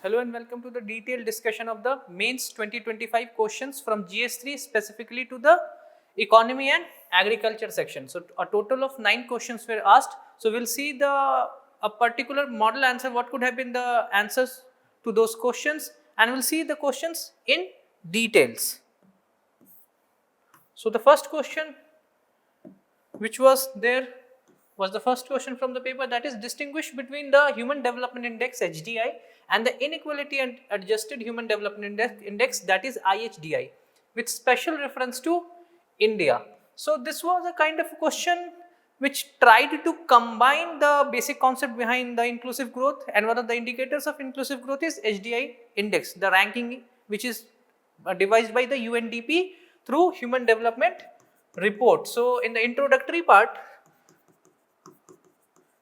Hello and welcome to the detailed discussion of the mains 2025 questions from GS3 specifically to the economy and agriculture section. So a total of 9 questions were asked. So we'll see a particular model answer, what could have been the answers to those questions, and we'll see the questions in details. So the first question which was there was the first question from the paper, that is distinguish between the Human Development Index HDI and the Inequality and Adjusted Human Development Index that is IHDI with special reference to India. So this was a kind of a question which tried to combine the basic concept behind the inclusive growth, and one of the indicators of inclusive growth is HDI index, the ranking which is devised by the UNDP through Human Development Report. So in the introductory part,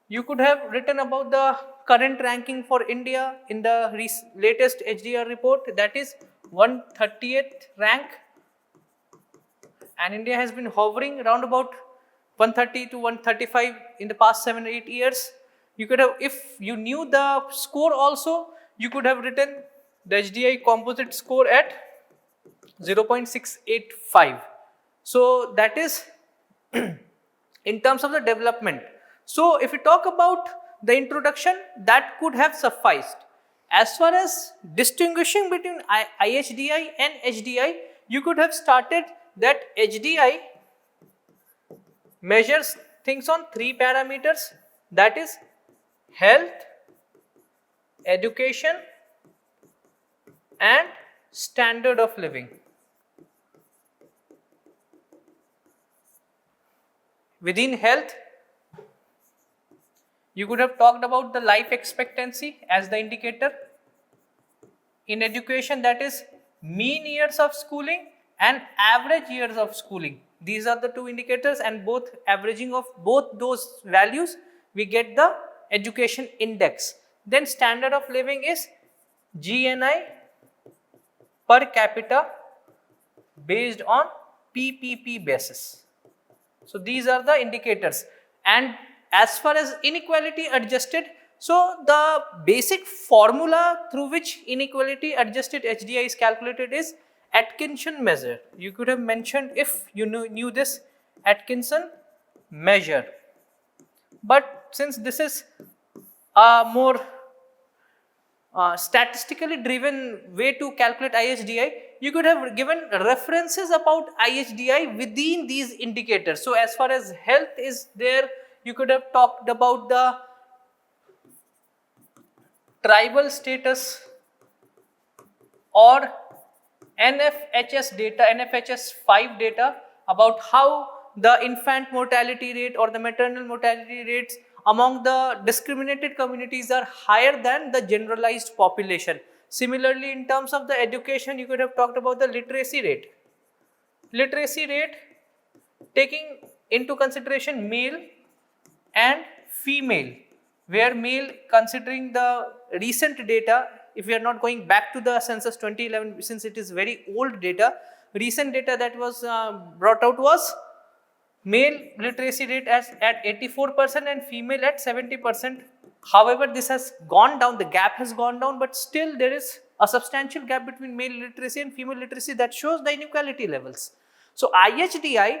you could have written about the current ranking for India in the latest HDR report, that is 130th rank, and India has been hovering around about 130 to 135 in the past 7 or 8 years. You could have, if you knew the score also, you could have written the HDI composite score at 0.685. So that is in terms of the development. So if we talk about the introduction, that could have sufficed. As far as distinguishing between IHDI and HDI, you could have started that HDI measures things on 3 parameters, that is health, education and standard of living. Within health, you could have talked about the life expectancy as the indicator. In education, that is mean years of schooling and average years of schooling. These are the two indicators, and both averaging of both those values, we get the education index. Then standard of living is GNI per capita based on PPP basis. So these are the indicators. And as far as inequality adjusted, so the basic formula through which inequality adjusted HDI is calculated is Atkinson measure. You could have mentioned, if you knew this, Atkinson measure. But since this is a more statistically driven way to calculate IHDI, you could have given references about IHDI within these indicators. So as far as health is there, you could have talked about the tribal status or NFHS data, NFHS 5 data, about how the infant mortality rate or the maternal mortality rates among the discriminated communities are higher than the generalized population. Similarly, in terms of the education, you could have talked about the literacy rate. Literacy rate taking into consideration male and female, where male, considering the recent data, if we are not going back to the census 2011, since it is very old data, recent data that was brought out was male literacy rate at 84% and female at 70%. However, this has gone down, the gap has gone down, but still there is a substantial gap between male literacy and female literacy that shows the inequality levels. So IHDI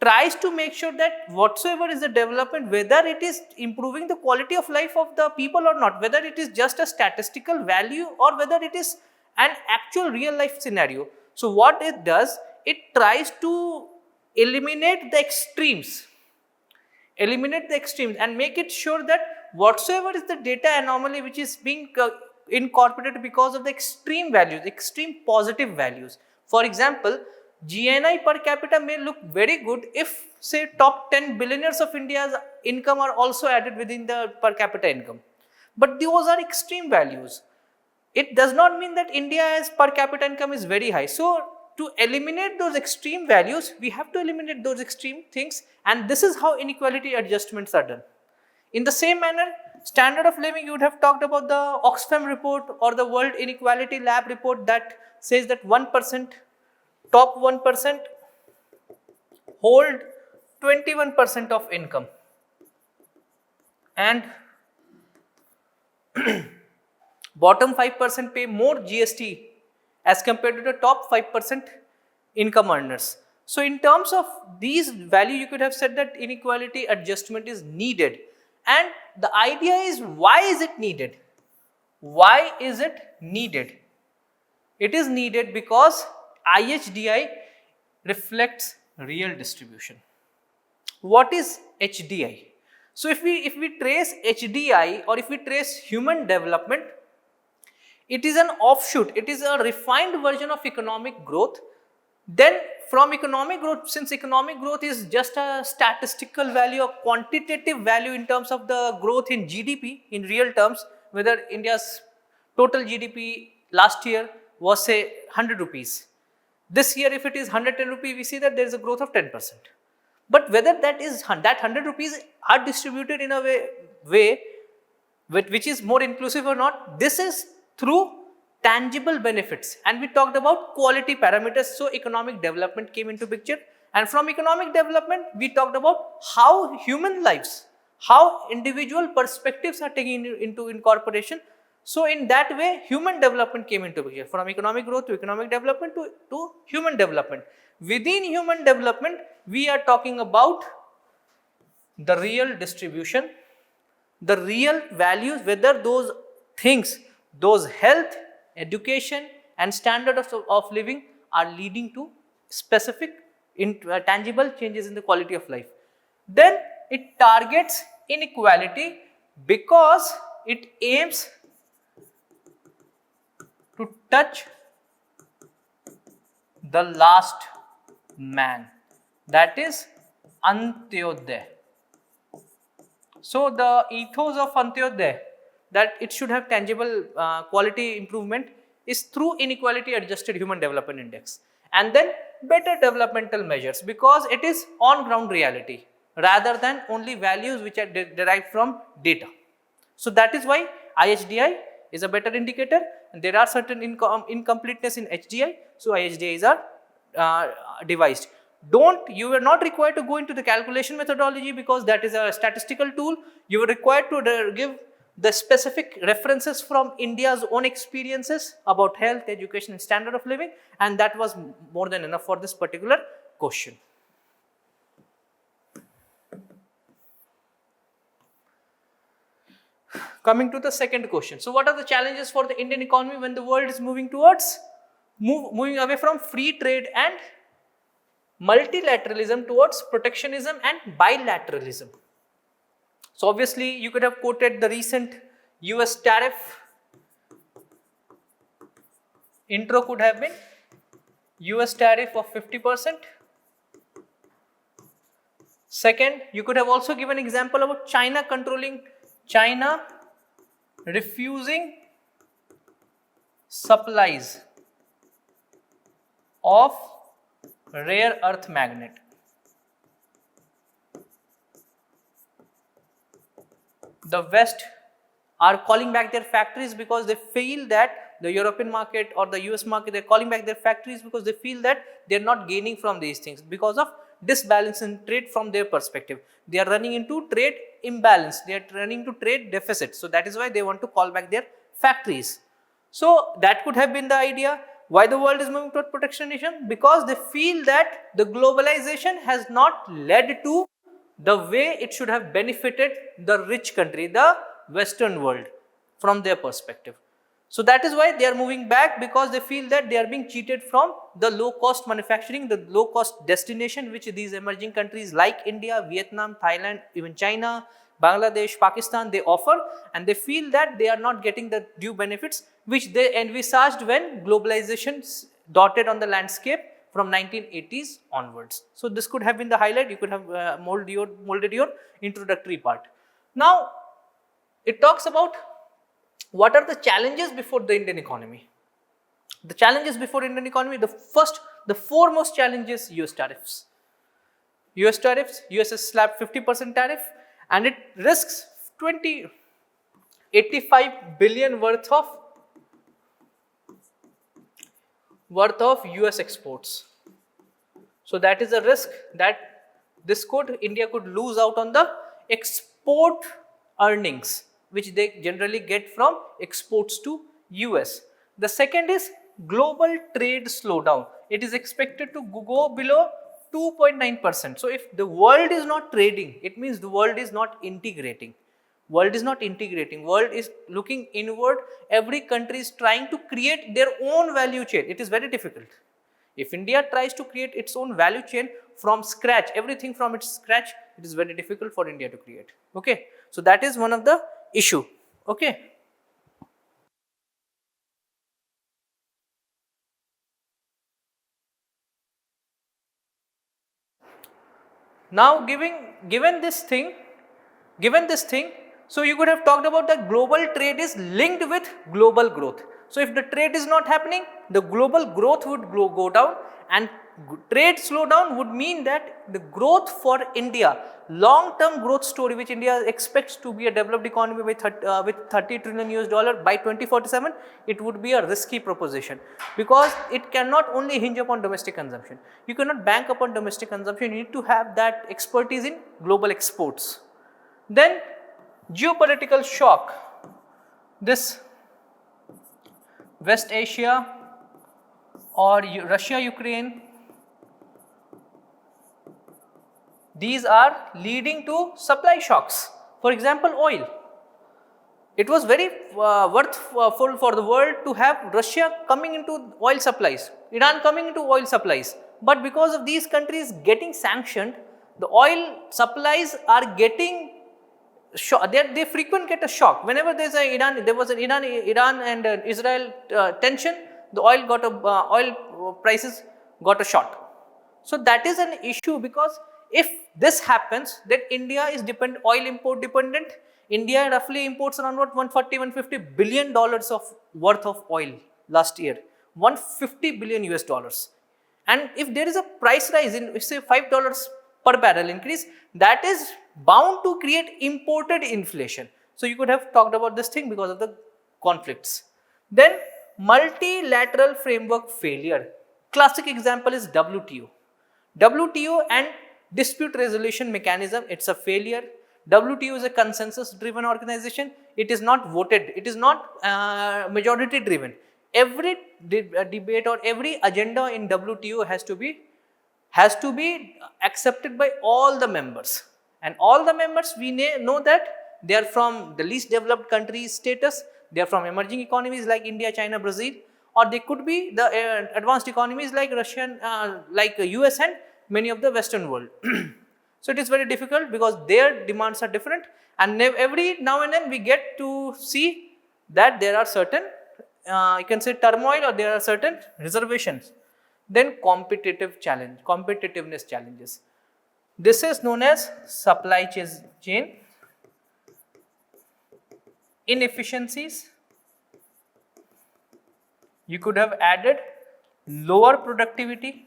tries to make sure that whatsoever is the development, whether it is improving the quality of life of the people or not, whether it is just a statistical value or whether it is an actual real life scenario. So what it does, it tries to eliminate the extremes and make it sure that whatsoever is the data anomaly which is being incorporated because of the extreme values, extreme positive values. For example, GNI per capita may look very good if, say, top 10 billionaires of India's income are also added within the per capita income. But those are extreme values. It does not mean that India's per capita income is very high. So to eliminate those extreme values, we have to eliminate those extreme things, and this is how inequality adjustments are done. In the same manner, standard of living, you would have talked about the Oxfam report or the World Inequality Lab report that says that 1%, top 1% hold 21% of income, and bottom 5% pay more GST as compared to the top 5% income earners. So in terms of these value, you could have said that inequality adjustment is needed. And the idea is, why is it needed? Why is it needed? It is needed because IHDI reflects real distribution. What is HDI? So if we trace HDI, or if we trace human development, it is an offshoot, it is a refined version of economic growth. Then from economic growth, since economic growth is just a statistical value, a quantitative value in terms of the growth in GDP, in real terms, whether India's total GDP last year was say 100 rupees. This year if it is 110 rupees, we see that there is a growth of 10%. But whether that 100 rupees are distributed in a way which is more inclusive or not, this is through tangible benefits, and we talked about quality parameters. So economic development came into picture, and from economic development we talked about how human lives, how individual perspectives are taken into incorporation. So in that way human development came into picture, from economic growth to economic development to human development. Within human development we are talking about the real distribution, the real values, whether those things, those health, education and standard of living are leading to specific tangible changes in the quality of life. Then it targets inequality because it aims to touch the last man, that is Antyodaya. So the ethos of Antyodaya, that it should have tangible quality improvement, is through inequality adjusted human development index. And then better developmental measures, because it is on ground reality rather than only values which are derived from data. So that is why IHDI is a better indicator, and there are certain incompleteness in HDI, so IHDIs are devised. You are not required to go into the calculation methodology, because that is a statistical tool. You are required to give the specific references from India's own experiences about health, education and standard of living, and that was more than enough for this particular question. Coming to the second question. So what are the challenges for the Indian economy when the world is moving towards moving away from free trade and multilateralism towards protectionism and bilateralism? So obviously you could have quoted the recent US tariff. Intro could have been US tariff of 50%. Second, you could have also given example about China refusing supplies of rare earth magnet. The West are calling back their factories because they feel that the European market or the US market, they are calling back their factories because they feel that they are not gaining from these things because of disbalance in trade from their perspective. They are running into trade imbalance, they are running into trade deficit. So that is why they want to call back their factories. So that could have been the idea. Why the world is moving toward protectionism? Because they feel that the globalization has not led to the way it should have benefited the rich country, the Western world, from their perspective. So that is why they are moving back, because they feel that they are being cheated from the low cost manufacturing, the low cost destination which these emerging countries like India, Vietnam, Thailand, even China, Bangladesh, Pakistan, they offer, and they feel that they are not getting the due benefits which they envisaged when globalization dotted on the landscape from 1980s onwards. So this could have been the highlight. You could have molded your introductory part. Now it talks about what are the challenges before the Indian economy. The challenges before Indian economy, the foremost challenge is US tariffs. US tariffs, US has slapped 50% tariff, and it risks 85 billion worth of US exports. So that is a risk that India could lose out on the export earnings which they generally get from exports to US. The second is global trade slowdown. It is expected to go below 2.9%. So if the world is not trading, it means the world is not integrating. World is not integrating. World is looking inward. Every country is trying to create their own value chain. It is very difficult. If India tries to create its own value chain from scratch, everything from its scratch, it is very difficult for India to create. Okay. So that is one of the issue. Okay. Now given this thing, so you could have talked about that global trade is linked with global growth. So if the trade is not happening, the global growth would go down, and trade slowdown would mean that the growth for India, long-term growth story which India expects to be a developed economy with 30 trillion US dollar by 2047, it would be a risky proposition, because it cannot only hinge upon domestic consumption. You cannot bank upon domestic consumption. You need to have that expertise in global exports. Then geopolitical shock. This West Asia or Russia, Ukraine, these are leading to supply shocks. For example, oil. It was very worthful for the world to have Russia coming into oil supplies, Iran coming into oil supplies. But because of these countries getting sanctioned, the oil supplies are getting shock. They frequently get a shock. Whenever there was an Iran and Israel tension, the oil prices got a shot. So that is an issue, because if this happens, then India is oil import dependent. India roughly imports around what 140-150 billion dollars of worth of oil last year, 150 billion US dollars. And if there is a price rise in, say, $5 per barrel increase, that is bound to create imported inflation. So you could have talked about this thing because of the conflicts. Then multilateral framework failure. Classic example is WTO. WTO and dispute resolution mechanism, it's a failure. WTO is a consensus driven organization. It is not voted. It is not majority driven. Every debate or every agenda in WTO has to be accepted by all the members, and all the members, we know that they are from the least developed countries status, they are from emerging economies like India, China, Brazil, or they could be the advanced economies like Russian, like US and many of the Western world. So it is very difficult because their demands are different, and every now and then we get to see that there are certain you can say turmoil, or there are certain reservations. Then competitiveness challenges. This is known as supply chain inefficiencies. You could have added lower productivity.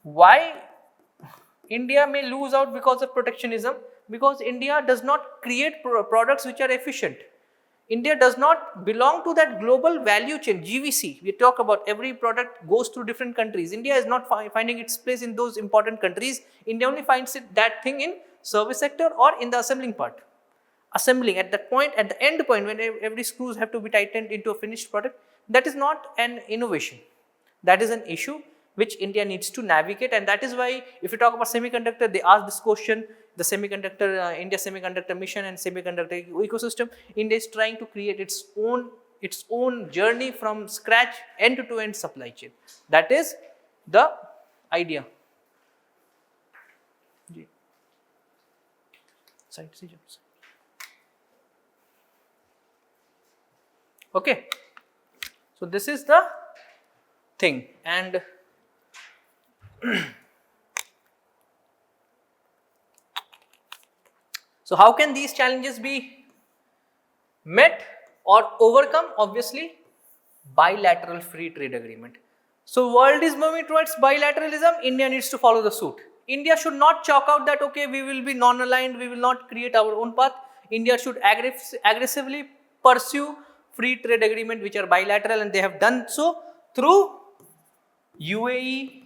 Why India may lose out because of protectionism? Because India does not create products which are efficient. India does not belong to that global value chain, GVC. We talk about every product goes through different countries. India is not finding its place in those important countries. India only finds that thing in service sector or in the assembling part. Assembling at that point, at the end point, when every screws have to be tightened into a finished product, that is not an innovation. That is an issue which India needs to navigate, and that is why if you talk about semiconductor, they ask this question, the semiconductor, India semiconductor mission and semiconductor ecosystem. India is trying to create its own journey from scratch, end-to-end supply chain. That is the idea. Okay, so this is the thing, and so how can these challenges be met or overcome? Obviously, bilateral free trade agreement. So world is moving towards bilateralism, India needs to follow the suit. India should not chalk out that, okay, we will be non-aligned, we will not create our own path. India should aggressively pursue free trade agreement which are bilateral, and they have done so through UAE.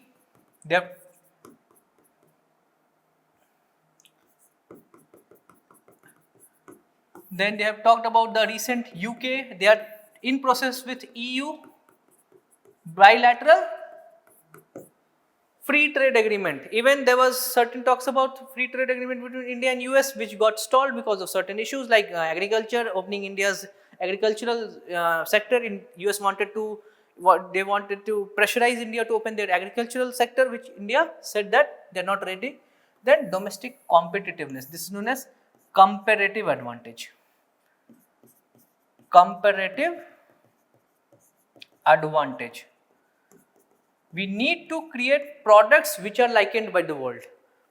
Then they have talked about the recent UK, they are in process with EU bilateral free trade agreement. Even there was certain talks about free trade agreement between India and US which got stalled because of certain issues like agriculture, opening India's agricultural sector. In US wanted to, they wanted to pressurize India to open their agricultural sector, which India said that they are not ready. Then domestic competitiveness, this is known as comparative advantage. Comparative advantage. We need to create products which are likened by the world.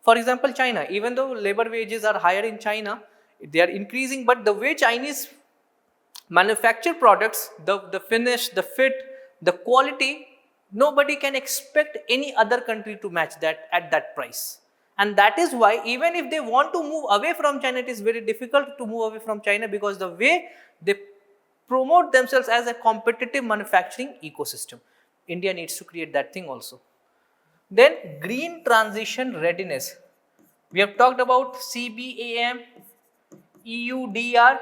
For example, China, even though labor wages are higher in China, they are increasing, but the way Chinese manufacture products, the finish, the fit, the quality, nobody can expect any other country to match that at that price. And that is why even if they want to move away from China, it is very difficult to move away from China because the way they promote themselves as a competitive manufacturing ecosystem. India needs to create that thing also. Then green transition readiness. We have talked about CBAM, EUDR.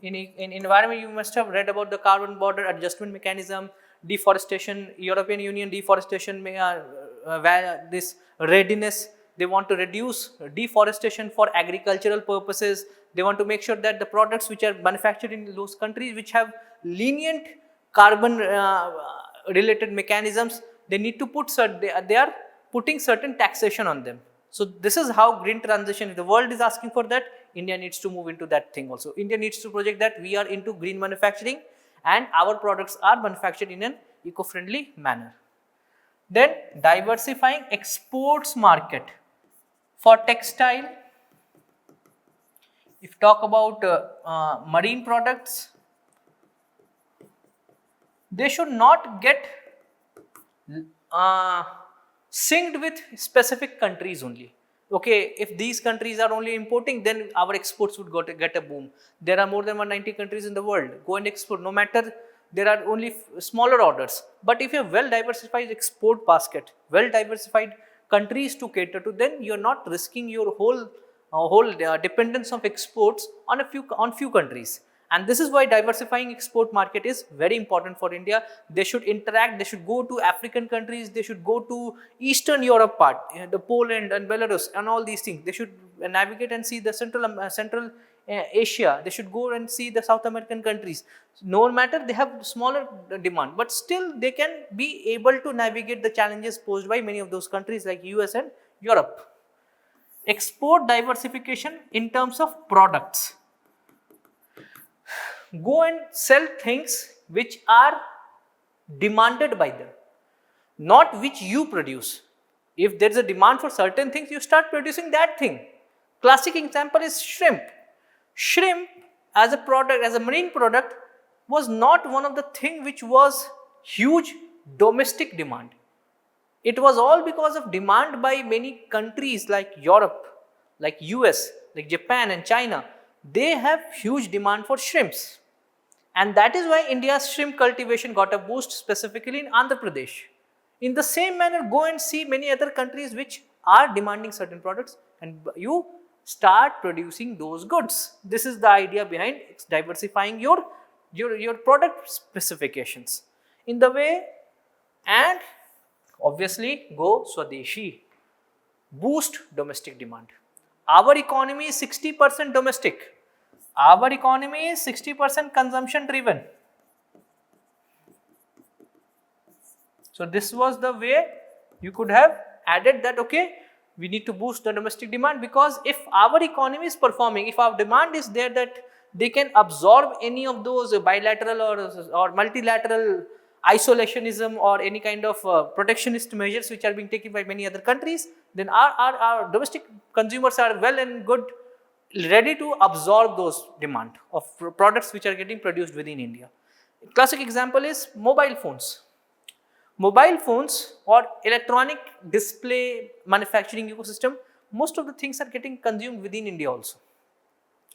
In environment, you must have read about the carbon border adjustment mechanism, deforestation, European Union deforestation, this readiness. They want to reduce deforestation for agricultural purposes. They want to make sure that the products which are manufactured in those countries which have lenient carbon related mechanisms, they need to put they are putting certain taxation on them. So this is how green transition, if the world is asking for that, India needs to move into that thing also. India needs to project that we are into green manufacturing and our products are manufactured in an eco-friendly manner. Then diversifying exports market for textile. If talk about marine products, they should not get synced with specific countries only. Okay, if these countries are only importing, then our exports would get a boom. There are more than 190 countries in the world. Go and export, no matter there are only smaller orders. But if you have well diversified export basket, well diversified countries to cater to, then you are not risking your whole dependence of exports on few countries. And this is why diversifying export market is very important for India. They should interact, they should go to African countries, they should go to Eastern Europe part, the Poland and Belarus and all these things. They should navigate and see the Central Asia. They should go and see the South American countries. No matter they have smaller demand, but still they can be able to navigate the challenges posed by many of those countries like US and Europe. Export diversification in terms of products. Go and sell things which are demanded by them, not which you produce. If there is a demand for certain things, you start producing that thing. Classic example is shrimp. Shrimp as a product, as a marine product, was not one of the things which was huge domestic demand. It was all because of demand by many countries like Europe, like US, like Japan and China. They have huge demand for shrimps. And that is why India's shrimp cultivation got a boost, specifically in Andhra Pradesh. In the same manner, go and see many other countries which are demanding certain products and you start producing those goods. This is the idea behind diversifying your product specifications. In the way, and obviously go Swadeshi, boost domestic demand. Our economy is 60% domestic. Our economy is 60% consumption driven. So this was the way you could have added that, okay, we need to boost the domestic demand, because if our economy is performing, if our demand is there that they can absorb any of those bilateral or multilateral isolationism or any kind of protectionist measures which are being taken by many other countries, then our domestic consumers are well and good, ready to absorb those demand of products which are getting produced within India. Classic example is mobile phones. Mobile phones or electronic display manufacturing ecosystem, most of the things are getting consumed within India also.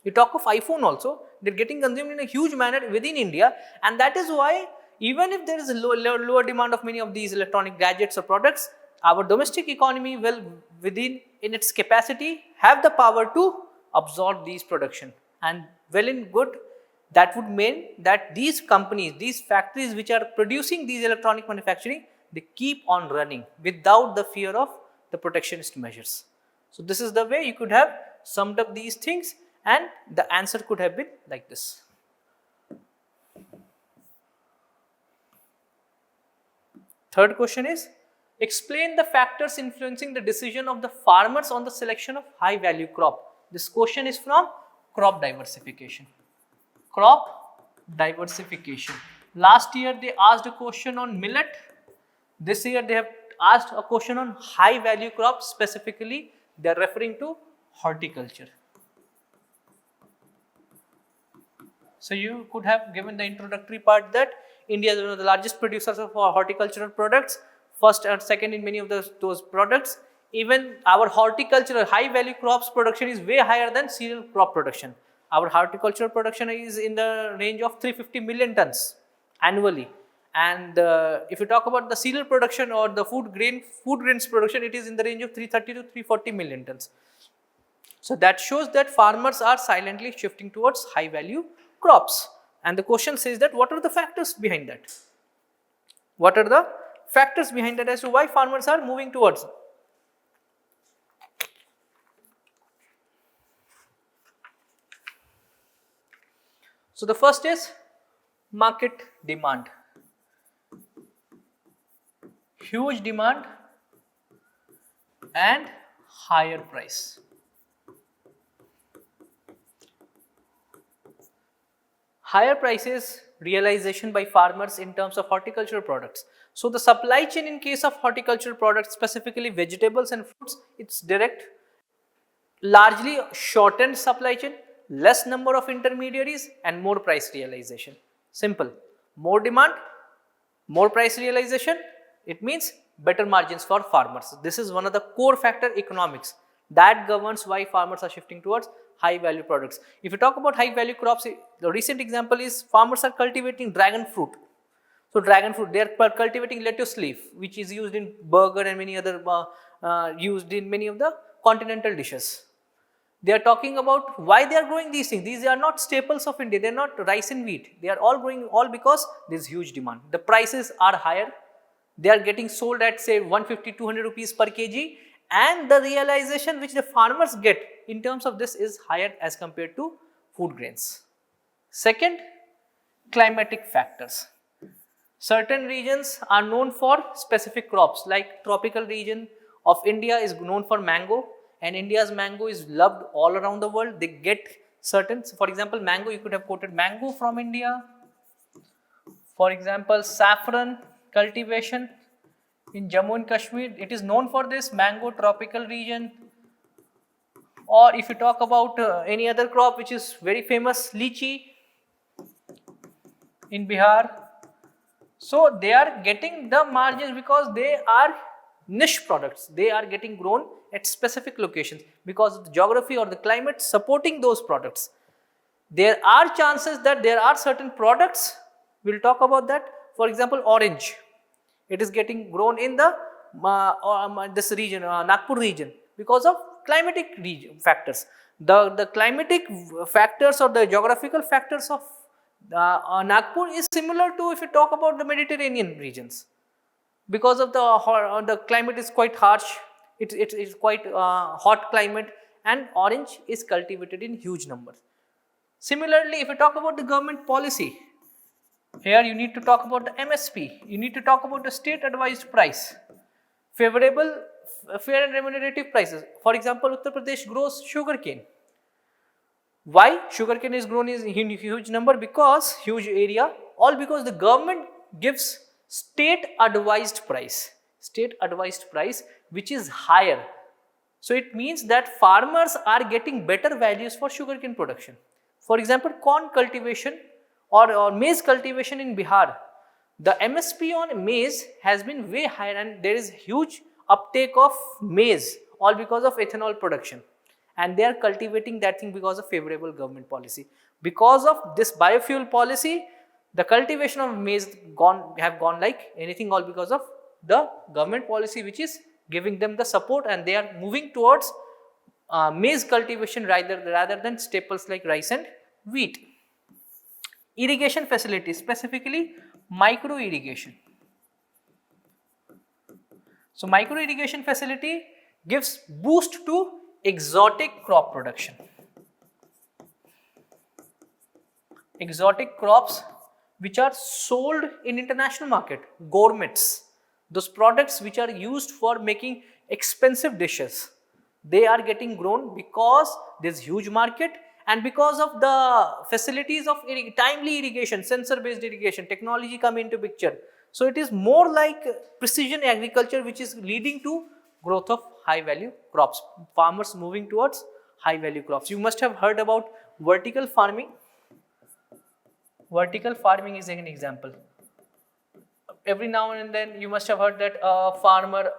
You talk of iPhone also, they are getting consumed in a huge manner within India, and that is why even if there is a lower demand of many of these electronic gadgets or products, our domestic economy will within in its capacity have the power to absorb these production. and well and good. That would mean that these companies, these factories which are producing these electronic manufacturing, they keep on running without the fear of the protectionist measures. So this is the way you could have summed up these things, and the answer could have been like this. Third question is, explain the factors influencing the decision of the farmers on the selection of high value crop. This question is from crop diversification. Crop diversification. Last year they asked a question on millet. This year they have asked a question on high value crops. Specifically, they are referring to horticulture. So you could have given the introductory part that India is one of the largest producers of horticultural products, first and second in many of those products. Even our horticultural high value crops production is way higher than cereal crop production. Our horticultural production is in the range of 350 million tons annually. And if you talk about the cereal production or the food grains production, it is in the range of 330 to 340 million tons. So that shows that farmers are silently shifting towards high value crops. And the question says that what are the factors behind that? What are the factors behind that as to why farmers are moving towards? So the first is market demand. Huge demand and higher price. Higher prices realization by farmers in terms of horticultural products. So the supply chain in case of horticultural products, specifically vegetables and fruits, it's direct, largely shortened supply chain, less number of intermediaries and more price realization. Simple. More demand, more price realization, it means better margins for farmers. This is one of the core factor economics that governs why farmers are shifting towards high value products. If you talk about high value crops, the recent example is farmers are cultivating dragon fruit. So dragon fruit, they are cultivating lettuce leaf, which is used in burger and many other used in many of the continental dishes. They are talking about why they are growing these things. These are not staples of India. They are not rice and wheat. They are all growing all because there is huge demand. The prices are higher. They are getting sold at say 150, 200 rupees per kg, and the realization which the farmers get in terms of this is higher as compared to food grains. Second, climatic factors. Certain regions are known for specific crops, like tropical region of India is known for mango, and India's mango is loved all around the world. They get certain, so for example, mango, you could have quoted mango from India. For example, saffron cultivation in Jammu and Kashmir, it is known for this mango tropical region. Or if you talk about any other crop which is very famous, lychee in Bihar. So they are getting the margins because they are niche products. They are getting grown at specific locations because of the geography or the climate supporting those products. There are chances that there are certain products, we will talk about that. For example, orange, it is getting grown in the this region, Nagpur region, because of climatic factors. The climatic factors or the geographical factors of Nagpur is similar to if you talk about the Mediterranean regions. Because of the climate is quite harsh, it is quite hot climate, and orange is cultivated in huge numbers. Similarly, if you talk about the government policy, here you need to talk about the MSP, you need to talk about the state advised price, favorable, fair and remunerative prices. For example, Uttar Pradesh grows sugarcane. Why sugarcane is grown in huge number? Because huge area, all because the government gives state advised price which is higher. So it means that farmers are getting better values for sugarcane production. For example, corn cultivation or maize cultivation in Bihar, the MSP on maize has been way higher, and there is huge uptake of maize, all because of ethanol production, and they are cultivating that thing because of favorable government policy. Because of this biofuel policy, the cultivation of maize have gone like anything, all because of the government policy which is giving them the support, and they are moving towards maize cultivation rather than staples like rice and wheat. Irrigation facilities, specifically micro irrigation. So micro irrigation facility gives boost to exotic crop production. Exotic crops which are sold in international market, gourmets, those products which are used for making expensive dishes, they are getting grown because there is huge market and because of the facilities of timely irrigation, sensor based irrigation, technology come into picture. So it is more like precision agriculture which is leading to growth of high value crops, farmers moving towards high value crops. You must have heard about vertical farming. Vertical farming is an example. Every now and then you must have heard that a farmer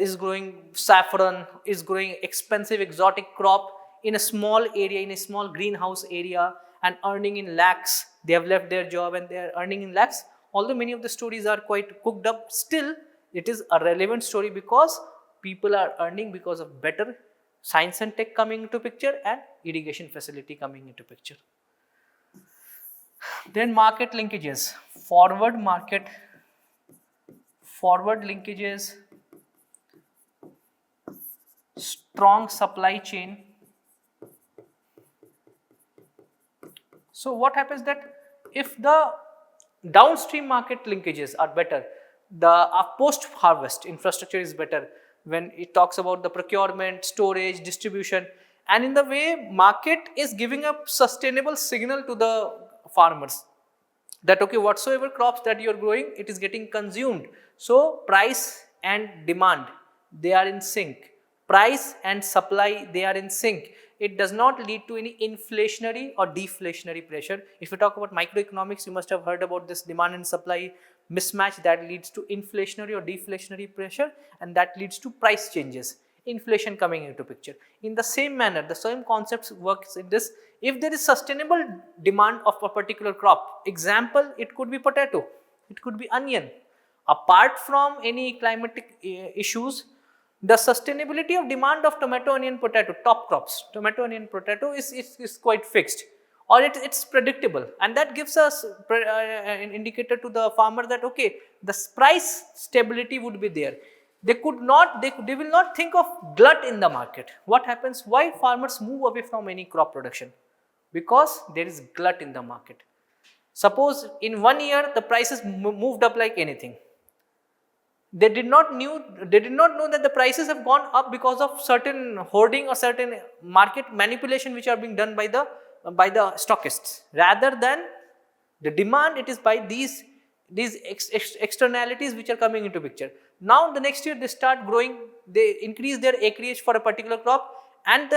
is growing saffron, is growing expensive exotic crop in a small area, in a small greenhouse area and earning in lakhs. They have left their job and they are earning in lakhs. Although many of the stories are quite cooked up, still it is a relevant story because people are earning because of better science and tech coming into picture and irrigation facility coming into picture. Then market linkages, forward linkages, strong supply chain. So what happens that if the downstream market linkages are better, the post harvest infrastructure is better when it talks about the procurement, storage, distribution, and in the way market is giving a sustainable signal to the farmers that okay, whatsoever crops that you are growing, it is getting consumed. So price and demand, they are in sync. Price and supply, they are in sync. It does not lead to any inflationary or deflationary pressure. If you talk about microeconomics, you must have heard about this demand and supply mismatch that leads to inflationary or deflationary pressure, and that leads to price changes, inflation coming into picture. In the same manner, the same concepts works in this. If there is sustainable demand of a particular crop, example, it could be potato, it could be onion. Apart from any climatic issues, the sustainability of demand of tomato, onion, potato, top crops, tomato, onion, potato is quite fixed, or it's predictable, and that gives us an indicator to the farmer that okay, the price stability would be there. They will not think of glut in the market. What happens? Why farmers move away from any crop production? Because there is glut in the market. Suppose in 1 year the prices moved up like anything. They did not know that the prices have gone up because of certain hoarding or certain market manipulation which are being done by the stockists. Rather than the demand, it is by these externalities which are coming into picture. Now the next year they start growing, they increase their acreage for a particular crop, and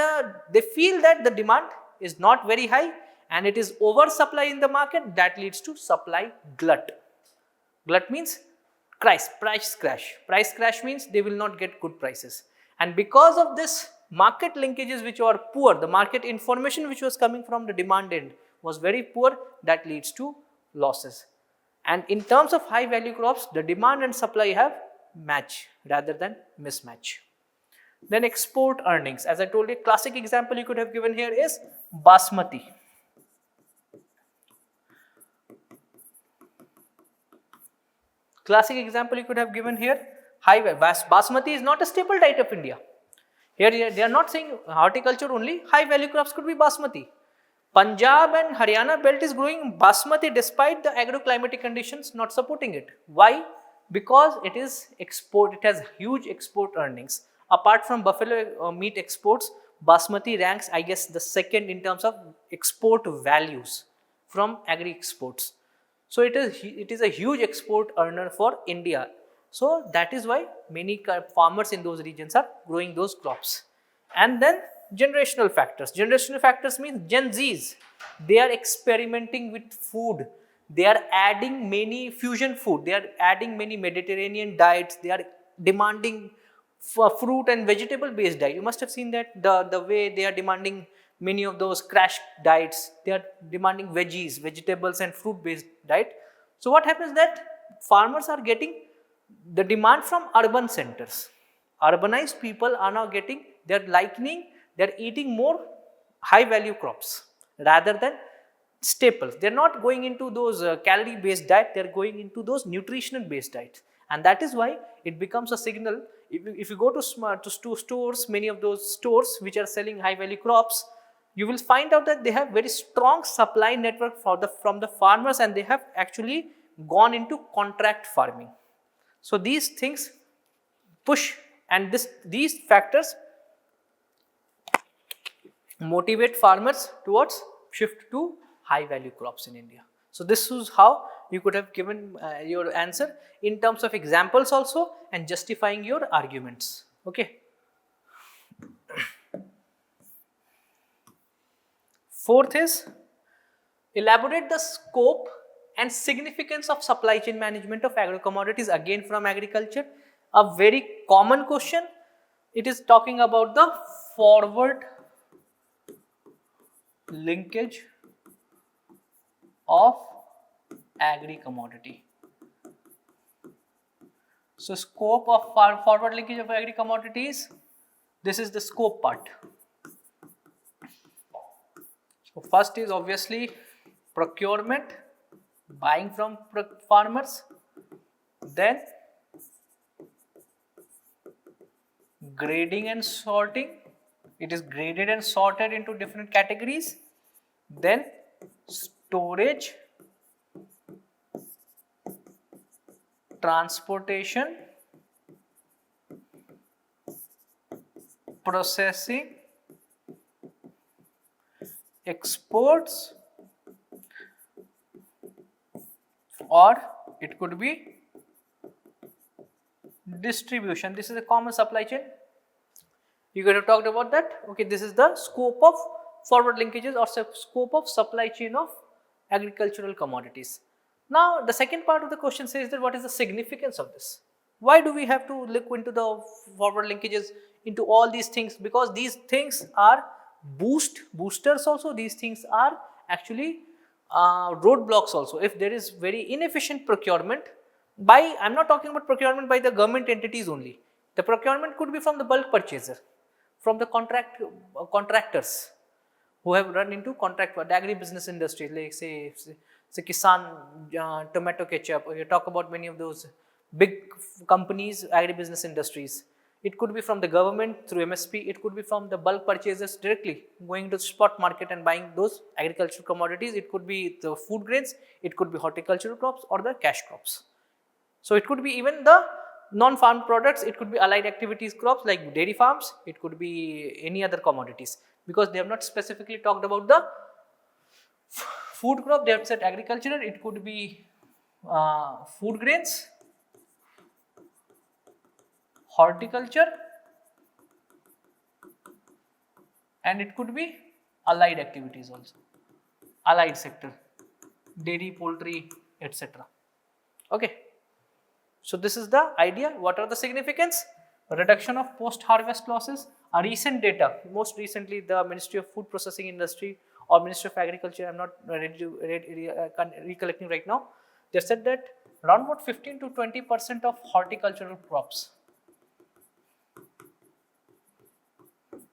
they feel that the demand is not very high and it is oversupply in the market. That leads to supply glut. Glut means price crash. Price crash means they will not get good prices, and because of this market linkages which are poor, the market information which was coming from the demand end was very poor, that leads to losses. And in terms of high value crops, the demand and supply have match rather than mismatch. Then export earnings, as I told you, classic example you could have given here is basmati. Classic example you could have given here, basmati is not a staple diet of India. Here they are not saying horticulture only, high value crops could be basmati. Punjab and Haryana belt is growing basmati despite the agroclimatic conditions not supporting it. Why? Because it is export, it has huge export earnings. Apart from buffalo meat exports, basmati ranks, I guess, the second in terms of export values from agri exports. So it is a huge export earner for India. So that is why many farmers in those regions are growing those crops. And then generational factors. Generational factors means Gen Zs. They are experimenting with food. They are adding many fusion food. They are adding many Mediterranean diets. They are demanding for fruit and vegetable based diet. You must have seen that the way they are demanding many of those crash diets. They are demanding veggies, vegetables and fruit based diet. So what happens that farmers are getting the demand from urban centers. Urbanized people are now getting, they are likening They are eating more high value crops rather than staples. They are not going into those calorie based diet, they are going into those nutritional based diets, and that is why it becomes a signal. If you go to stores, many of those stores which are selling high value crops, you will find out that they have very strong supply network from the farmers, and they have actually gone into contract farming. So these things push, and these factors motivate farmers towards shift to high value crops in India. So this is how you could have given your answer in terms of examples also and justifying your arguments. Okay. Fourth is elaborate the scope and significance of supply chain management of agro commodities, again from agriculture. A very common question. It is talking about the forward linkage of agri commodity. So scope of forward linkage of agri commodities, this is the scope part. So first is obviously procurement, buying from farmers, then grading and sorting. It is graded and sorted into different categories. Then storage, transportation, processing, exports, or it could be distribution. This is a common supply chain. You could have talked about that. Okay, this is the scope of forward linkages or scope of supply chain of agricultural commodities. Now, the second part of the question says that what is the significance of this? Why do we have to look into the forward linkages into all these things? Because these things are boosters also. These things are actually roadblocks also. If there is very inefficient procurement by, I'm not talking about procurement by the government entities only. The procurement could be from the bulk purchaser, from the contractors who have run into contract for the agribusiness industry, like say Kisan tomato ketchup, or you talk about many of those big companies, agribusiness industries. It could be from the government through MSP, it could be from the bulk purchasers directly going to the spot market and buying those agricultural commodities. It could be the food grains, it could be horticultural crops or the cash crops. So it could be even the non-farm products, it could be allied activities crops like dairy farms, it could be any other commodities, because they have not specifically talked about the food crop, they have said agricultural. It could be food grains, horticulture, and it could be allied activities also, allied sector, dairy, poultry, etc. Okay. So this is the idea. What are the significance? Reduction of post-harvest losses. A recent data, most recently the Ministry of Food Processing Industry or Ministry of Agriculture, I am not recollecting right now, they said that around about 15 to 20% of horticultural crops,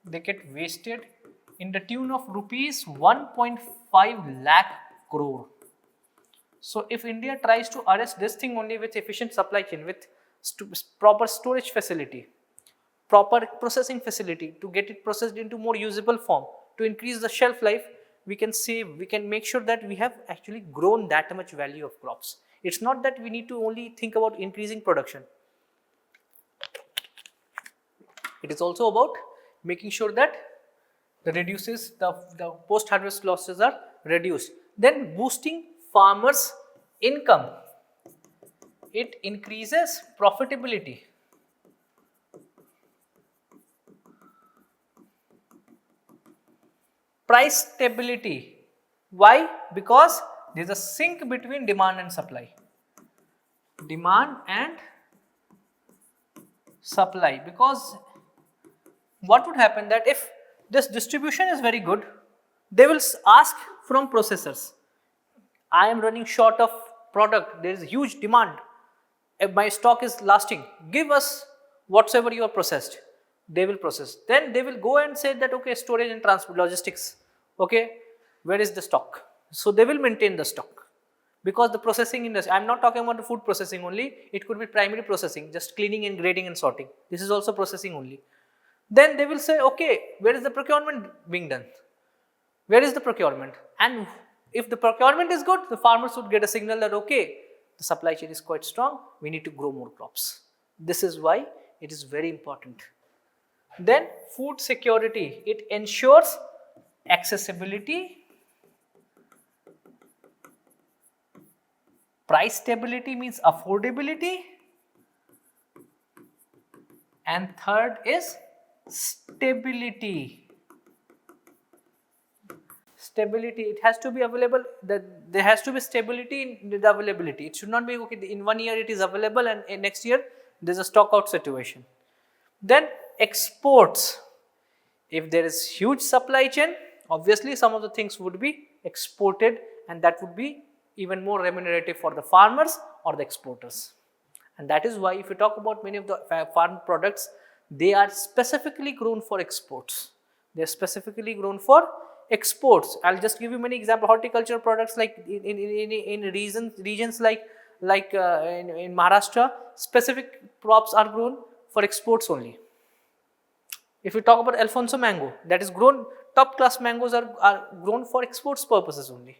they get wasted in the tune of rupees 1.5 lakh crore. So if India tries to arrest this thing only with efficient supply chain, with proper storage facility, proper processing facility to get it processed into more usable form, to increase the shelf life, we can make sure that we have actually grown that much value of crops. It's not that we need to only think about increasing production. It is also about making sure that the post-harvest losses are reduced. Then boosting farmers' income. It increases profitability. Price stability. Why? Because there is a sync between demand and supply. Demand and supply. Because what would happen that if this distribution is very good, they will ask from processors, I am running short of product, there is huge demand, if my stock is lasting, give us whatsoever you have processed. They will process. Then they will go and say that, okay, storage and transport, logistics, okay, where is the stock? So they will maintain the stock, because the processing industry, I am not talking about the food processing only, it could be primary processing, just cleaning and grading and sorting. This is also processing only. Then they will say, okay, where is the procurement being done? Where is the procurement? And if the procurement is good, the farmers would get a signal that, okay, the supply chain is quite strong, we need to grow more crops. This is why it is very important. Then food security, it ensures accessibility, price stability means affordability, and third is stability. Stability, it has to be available, there has to be stability in the availability. It should not be, okay, in 1 year it is available and in next year there is a stock out situation. Then exports, if there is huge supply chain, obviously some of the things would be exported, and that would be even more remunerative for the farmers or the exporters. And that is why if you talk about many of the farm products, they are specifically grown for exports. They are specifically grown for exports. I'll just give you many examples. Horticulture products, like in regions like in Maharashtra, specific crops are grown for exports only. If you talk about Alfonso mango, that is grown, top class mangoes are grown for exports purposes only.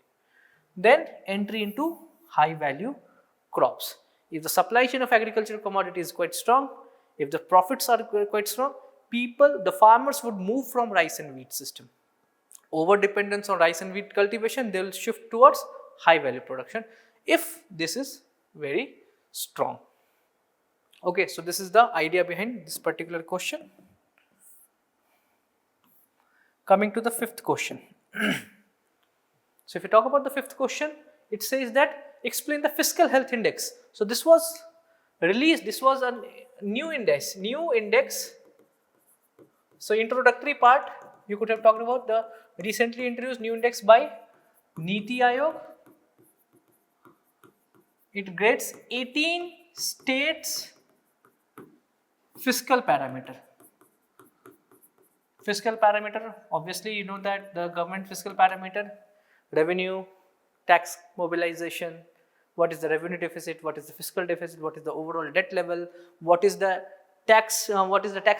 Then entry into high value crops. If the supply chain of agricultural commodity is quite strong, if the profits are quite strong, the farmers would move from rice and wheat system. Over dependence on rice and wheat cultivation, they will shift towards high value production if this is very strong. Okay, so this is the idea behind this particular question. Coming to the fifth question. So if you talk about the fifth question, it says that explain the fiscal health index. So this was released, this was a new index. So introductory part, you could have talked about the recently introduced new index by Niti Aayog. It grades 18 states fiscal parameter. Fiscal parameter, obviously you know that the government fiscal parameter, revenue, tax mobilization, what is the revenue deficit, what is the fiscal deficit, what is the overall debt level, what is the tax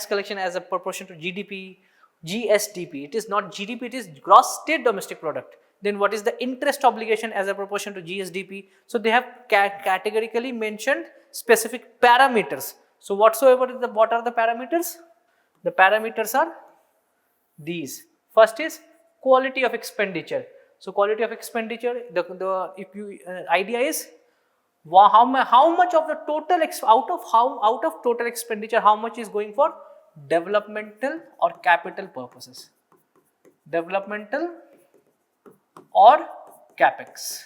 collection as a proportion to GDP, GSDP. It is not GDP, it is gross state domestic product. Then what is the interest obligation as a proportion to GSDP. So they have categorically mentioned specific parameters. So what are the parameters? The parameters are these. First is quality of expenditure. So quality of expenditure, idea is how much of the total out of total expenditure, how much is going for developmental or capital purposes. Developmental or capex.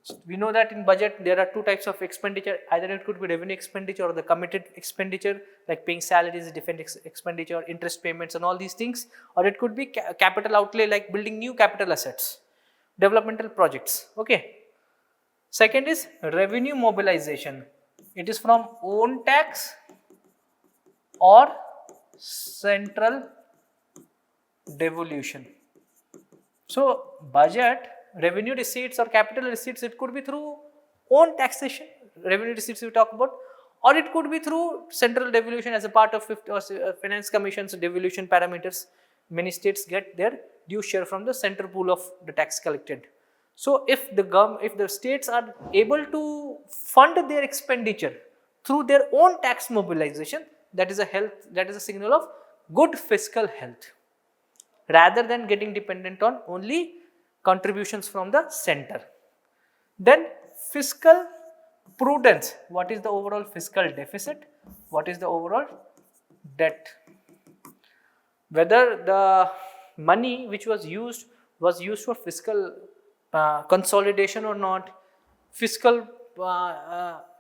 So we know that in budget there are two types of expenditure, either it could be revenue expenditure or the committed expenditure, like paying salaries, defense expenditure, interest payments and all these things, or it could be capital outlay, like building new capital assets, developmental projects. Okay. Second is revenue mobilization. It is from own tax or central devolution. So budget, revenue receipts or capital receipts, it could be through own taxation, revenue receipts we talk about, or it could be through central devolution as a part of finance commission's devolution parameters. Many states get their due share from the central pool of the tax collected. So if the states are able to fund their expenditure through their own tax mobilization, that is a signal of good fiscal health, rather than getting dependent on only contributions from the center. Then fiscal prudence. What is the overall fiscal deficit? What is the overall debt? Whether the money which was used for fiscal consolidation or not, fiscal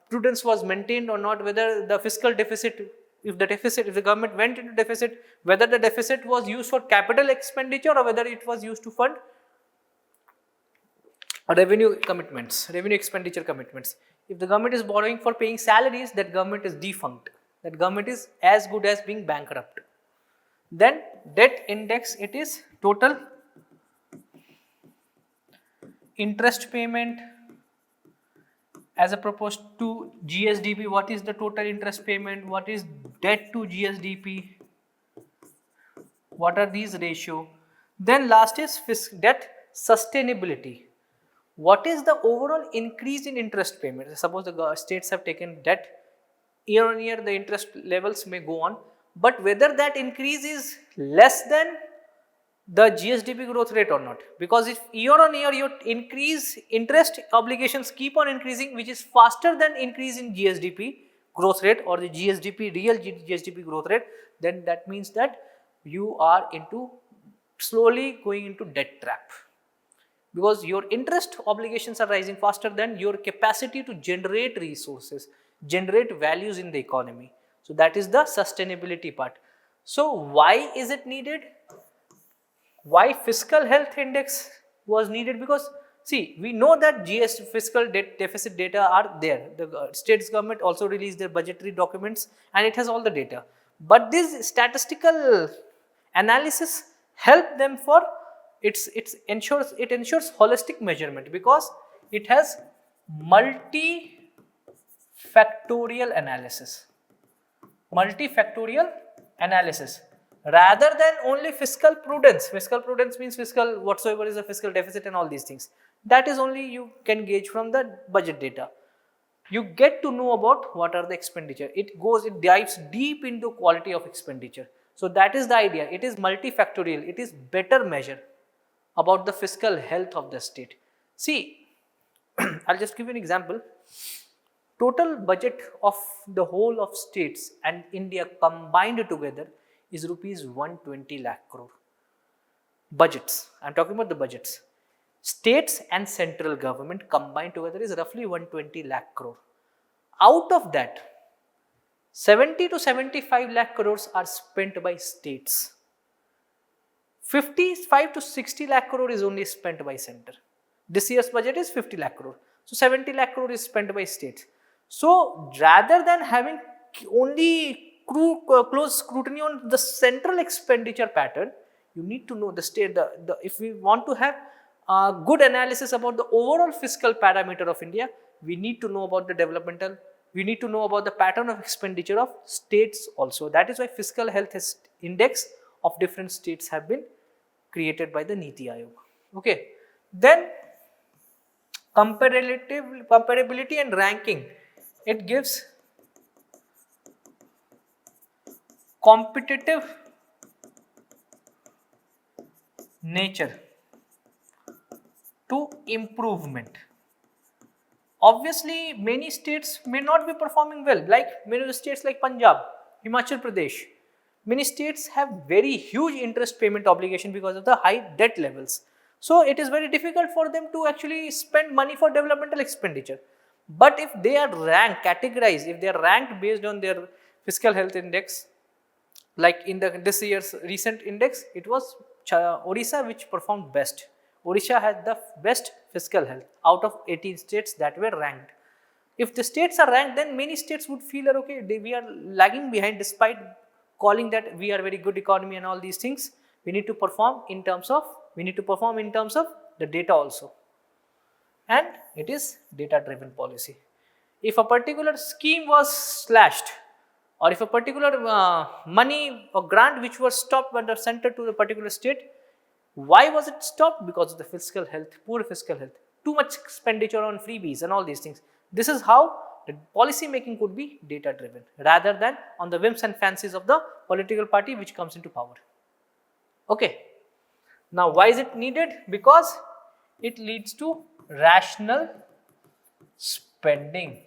prudence was maintained or not, whether the fiscal deficit, if the government went into deficit, whether the deficit was used for capital expenditure or whether it was used to fund revenue expenditure commitments. If the government is borrowing for paying salaries, that government is defunct. that government is as good as being bankrupt. Then debt index, it is total interest payment as a proposed to GSDP. What is the total interest payment? What is debt to GSDP? What are these ratio? Then last is debt sustainability. What is the overall increase in interest payment? Suppose the states have taken debt, year on year the interest levels may go on, but whether that increase is less than the GSDP growth rate or not, because if year on year your increase interest obligations keep on increasing, which is faster than increase in GSDP growth rate or the GSDP real GSDP growth rate, then that means that you are into slowly going into debt trap, because your interest obligations are rising faster than your capacity to generate resources, generate values in the economy. So that is the sustainability part. So why is it needed? Why fiscal health index was needed? Because see, we know that fiscal deficit data are there. The states government also released their budgetary documents and it has all the data. But this statistical analysis help them for it ensures holistic measurement, because it has multifactorial analysis. Multifactorial analysis rather than only fiscal prudence. Fiscal prudence means fiscal whatsoever is a fiscal deficit and all these things. That is only you can gauge from the budget data. You get to know about what are the expenditure. It dives deep into quality of expenditure. So that is the idea. It is multifactorial. It is better measure about the fiscal health of the state. See, I'll just give you an example. Total budget of the whole of states and India combined together is rupees 120 lakh crore. Budgets, I am talking about the budgets. States and central government combined together is roughly 120 lakh crore. Out of that, 70 to 75 lakh crores are spent by states. 55 to 60 lakh crore is only spent by center. This year's budget is 50 lakh crore. So 70 lakh crore is spent by states. So rather than having only close scrutiny on the central expenditure pattern, you need to know the state. If we want to have good analysis about the overall fiscal parameter of India, we need to know about the developmental. We need to know about the pattern of expenditure of states also. That is why fiscal health index of different states have been created by the Niti Aayog. Okay. Then comparability and ranking. It gives competitive nature to improvement. Obviously, many states may not be performing well, like many states like Punjab, Himachal Pradesh. Many states have very huge interest payment obligation because of the high debt levels. So it is very difficult for them to actually spend money for developmental expenditure. But if they are categorized, if they are ranked based on their fiscal health index, like in this year's recent index, it was Odisha which performed best. Odisha had the best fiscal health out of 18 states that were ranked. If the states are ranked, then many states would feel that okay, we are lagging behind despite calling that we are very good economy and all these things. We need to perform in terms of the data also. And it is data driven policy. If a particular scheme was slashed, or if a particular money or grant which was stopped by the center to the particular state, why was it stopped? Because of the fiscal health, poor fiscal health, too much expenditure on freebies and all these things. This is how the policy making could be data driven rather than on the whims and fancies of the political party which comes into power. Okay. Now, why is it needed? Because it leads to rational spending.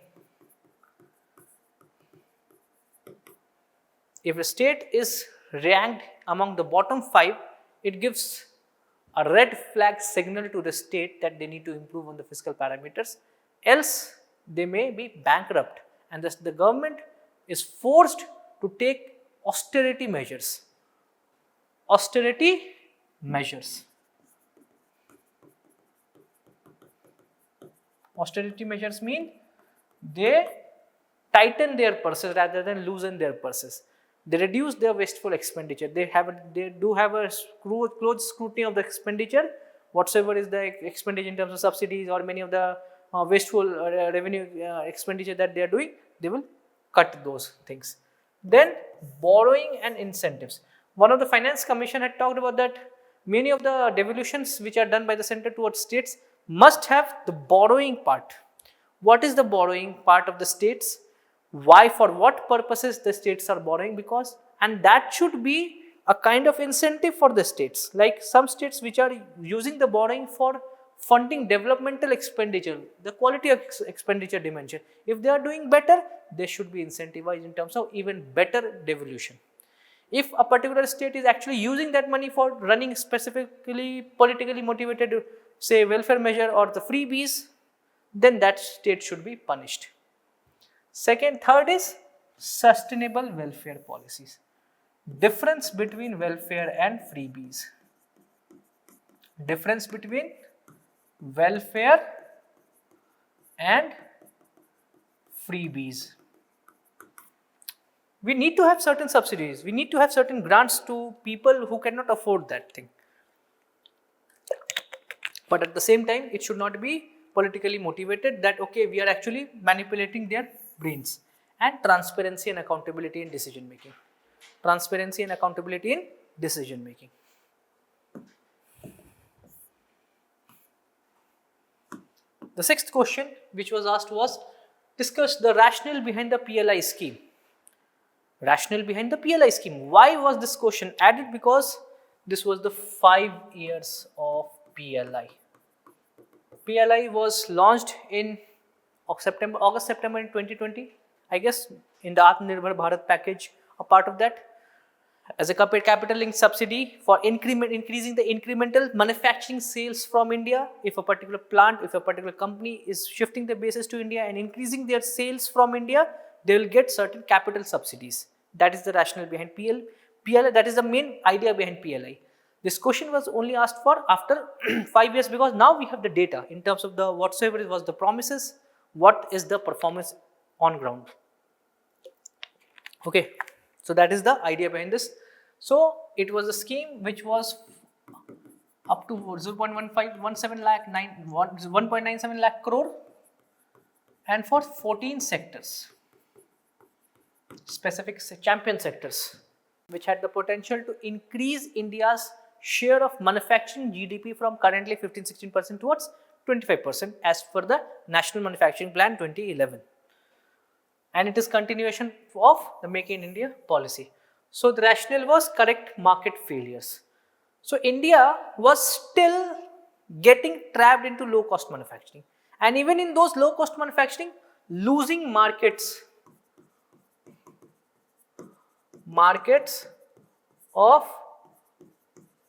If a state is ranked among the bottom 5, it gives a red flag signal to the state that they need to improve on the fiscal parameters, else they may be bankrupt, and thus the government is forced to take austerity measures. Austerity measures mean they tighten their purses rather than loosen their purses. They reduce their wasteful expenditure. They do have a close scrutiny of the expenditure, whatsoever is the expenditure in terms of subsidies or many of the wasteful revenue expenditure that they are doing, they will cut those things. Then borrowing and incentives. One of the finance commission had talked about that many of the devolutions which are done by the center towards states must have the borrowing part. What is the borrowing part of the states? Why, for what purposes the states are borrowing? Because, and that should be a kind of incentive for the states. Like some states which are using the borrowing for funding developmental expenditure, the quality of expenditure dimension. If they are doing better, they should be incentivized in terms of even better devolution. If a particular state is actually using that money for running specifically politically motivated, say, welfare measure or the freebies, then that state should be punished. Third is sustainable welfare policies. Difference between welfare and freebies. Difference between welfare and freebies. We need to have certain subsidies. We need to have certain grants to people who cannot afford that thing. But at the same time, it should not be politically motivated that, okay, we are actually manipulating their brains. And transparency and accountability in decision making. Transparency and accountability in decision making. The sixth question which was asked was, discuss the rationale behind the PLI scheme. Rationale behind the PLI scheme. Why was this question added? Because this was the 5 years of PLI. PLI was launched in August, September in 2020. I guess in the Atmanirbhar Bharat package, a part of that, as a capital linked subsidy for increasing the incremental manufacturing sales from India. If a particular plant, if a particular company is shifting their bases to India and increasing their sales from India, they will get certain capital subsidies. That is the rationale behind PLI. That is the main idea behind PLI. This question was only asked for after 5 years, because now we have the data in terms of the whatsoever it was the promises, what is the performance on ground. Okay, so that is the idea behind this. So it was a scheme which was up to 1.97 lakh crore and for 14 sectors, specific champion sectors, which had the potential to increase India's share of manufacturing GDP from currently 15-16% towards 25% as per the National Manufacturing Plan 2011. And it is continuation of the Make in India policy. So the rationale was correct market failures. So India was still getting trapped into low cost manufacturing, and even in those low cost manufacturing, losing markets of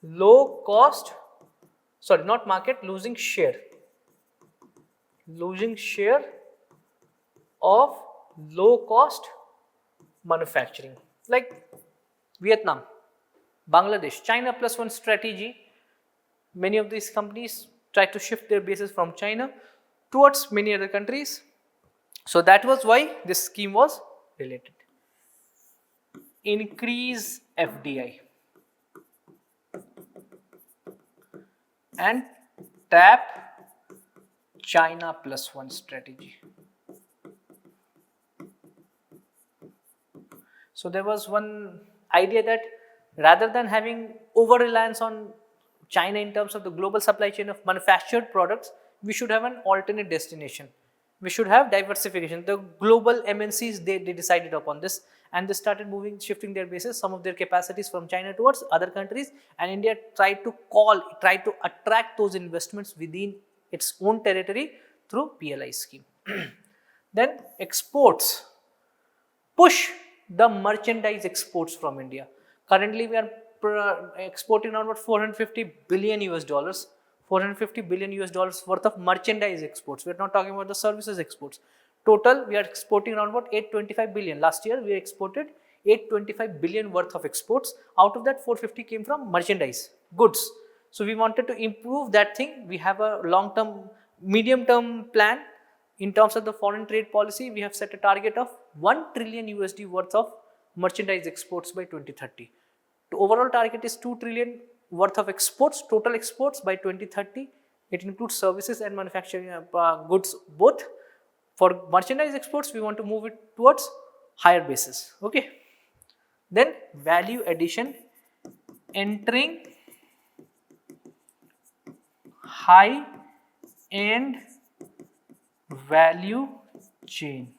low cost, losing share of low cost manufacturing, like Vietnam, Bangladesh, China plus one strategy. Many of these companies try to shift their bases from China towards many other countries. So that was why this scheme was related. Increase FDI and tap China plus one strategy. So there was one idea that rather than having over reliance on China in terms of the global supply chain of manufactured products, we should have an alternate destination. We should have diversification. The global MNCs, they decided upon this, and they started shifting their bases, some of their capacities from China towards other countries, and India tried to attract those investments within its own territory through PLI scheme. Then exports, push the merchandise exports from India. Currently, we are exporting around about $450 billion US, $450 billion US worth of merchandise exports. We are not talking about the services exports. Total, we are exporting around about 825 billion. Last year, we exported 825 billion worth of exports. Out of that, 450 came from merchandise, goods. So we wanted to improve that thing. We have a long-term, medium-term plan In terms of the foreign trade policy, we have set a target of 1 trillion USD worth of merchandise exports by 2030. The overall target is 2 trillion worth of exports, total exports by 2030. It includes services and manufacturing goods both. For merchandise exports, we want to move it towards higher basis. Okay. Then value addition, entering high end value chain,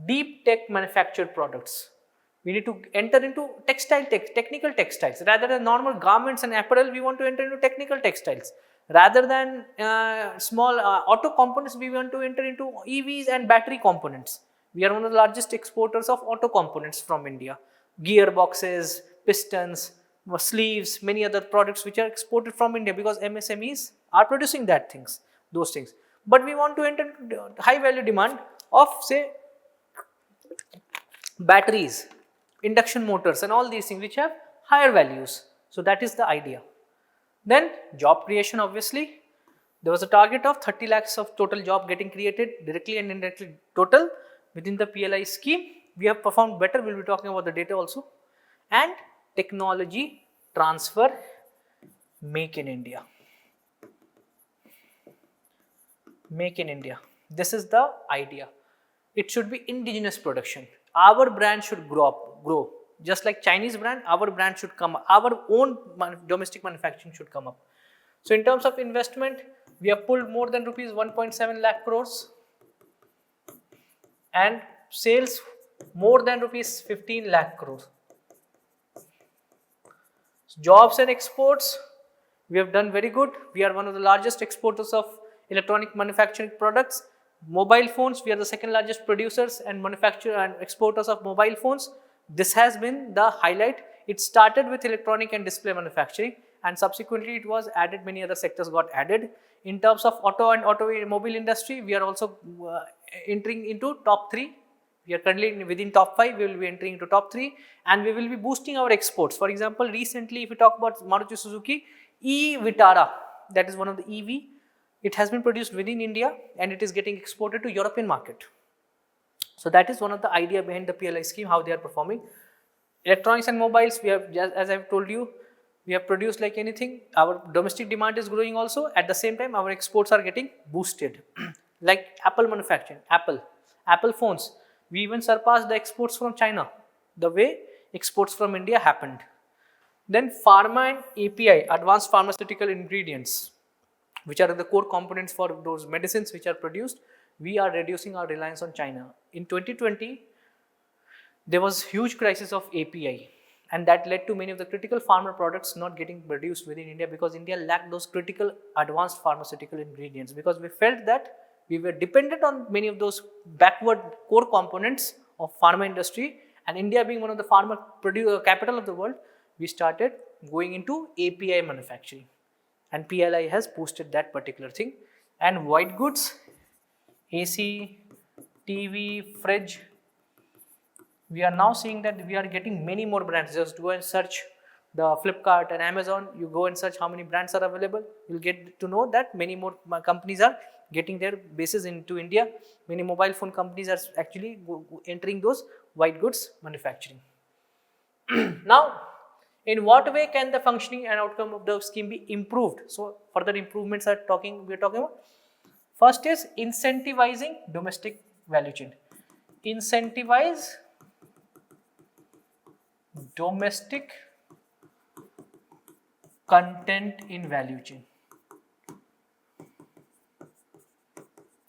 deep tech manufactured products. We need to enter into technical textiles rather than normal garments and apparel. We want to enter into technical textiles rather than small auto components. We want to enter into EVs and battery components. We are one of the largest exporters of auto components from India. Gearboxes, pistons, sleeves, many other products which are exported from India because MSMEs are producing those things. But we want to enter high value demand of, say, batteries, induction motors and all these things which have higher values. So that is the idea. Then job creation, obviously. There was a target of 30 lakhs of total job getting created directly and indirectly total within the PLI scheme. We have performed better. We will be talking about the data also. And technology transfer, make in India. Make in India. This is the idea. It should be indigenous production. Our brand should grow. Just like Chinese brand, our brand should come up. Our own domestic manufacturing should come up. So in terms of investment, we have pulled more than rupees 1.7 lakh crores and sales more than rupees 15 lakh crores. Jobs and exports, we have done very good. We are one of the largest exporters of electronic manufacturing products. Mobile phones, we are the second largest producers and manufacturer and exporters of mobile phones. This has been the highlight. It started with electronic and display manufacturing and subsequently it was added, many other sectors got added. In terms of auto and automobile industry, we are also entering into top 3. We are currently within top 5, we will be entering into top 3 and we will be boosting our exports. For example, recently if we talk about Maruti Suzuki e-Vitara, that is one of the EV, it has been produced within India and it is getting exported to European market. So that is one of the idea behind the PLI scheme, how they are performing. Electronics and mobiles, we have, just as I have told you, we have produced like anything. Our domestic demand is growing also. At the same time, our exports are getting boosted. Like Apple manufacturing, Apple phones. We even surpassed the exports from China, the way exports from India happened. Then pharma and API, advanced pharmaceutical ingredients, which are the core components for those medicines which are produced. We are reducing our reliance on China. In 2020, there was huge crisis of API and that led to many of the critical pharma products not getting produced within India because India lacked those critical advanced pharmaceutical ingredients because we felt that we were dependent on many of those backward core components of pharma industry, and India being one of the pharma capital of the world, we started going into API manufacturing and PLI has boosted that particular thing. And white goods, AC, TV, fridge, we are now seeing that we are getting many more brands. Just go and search the Flipkart and Amazon, you go and search how many brands are available, you'll get to know that many more companies are getting their bases into India. Many mobile phone companies are actually entering those white goods manufacturing. Now, in what way can the functioning and outcome of the scheme be improved? So, further improvements we are talking about. First is incentivizing domestic value chain. Incentivize domestic content in value chain.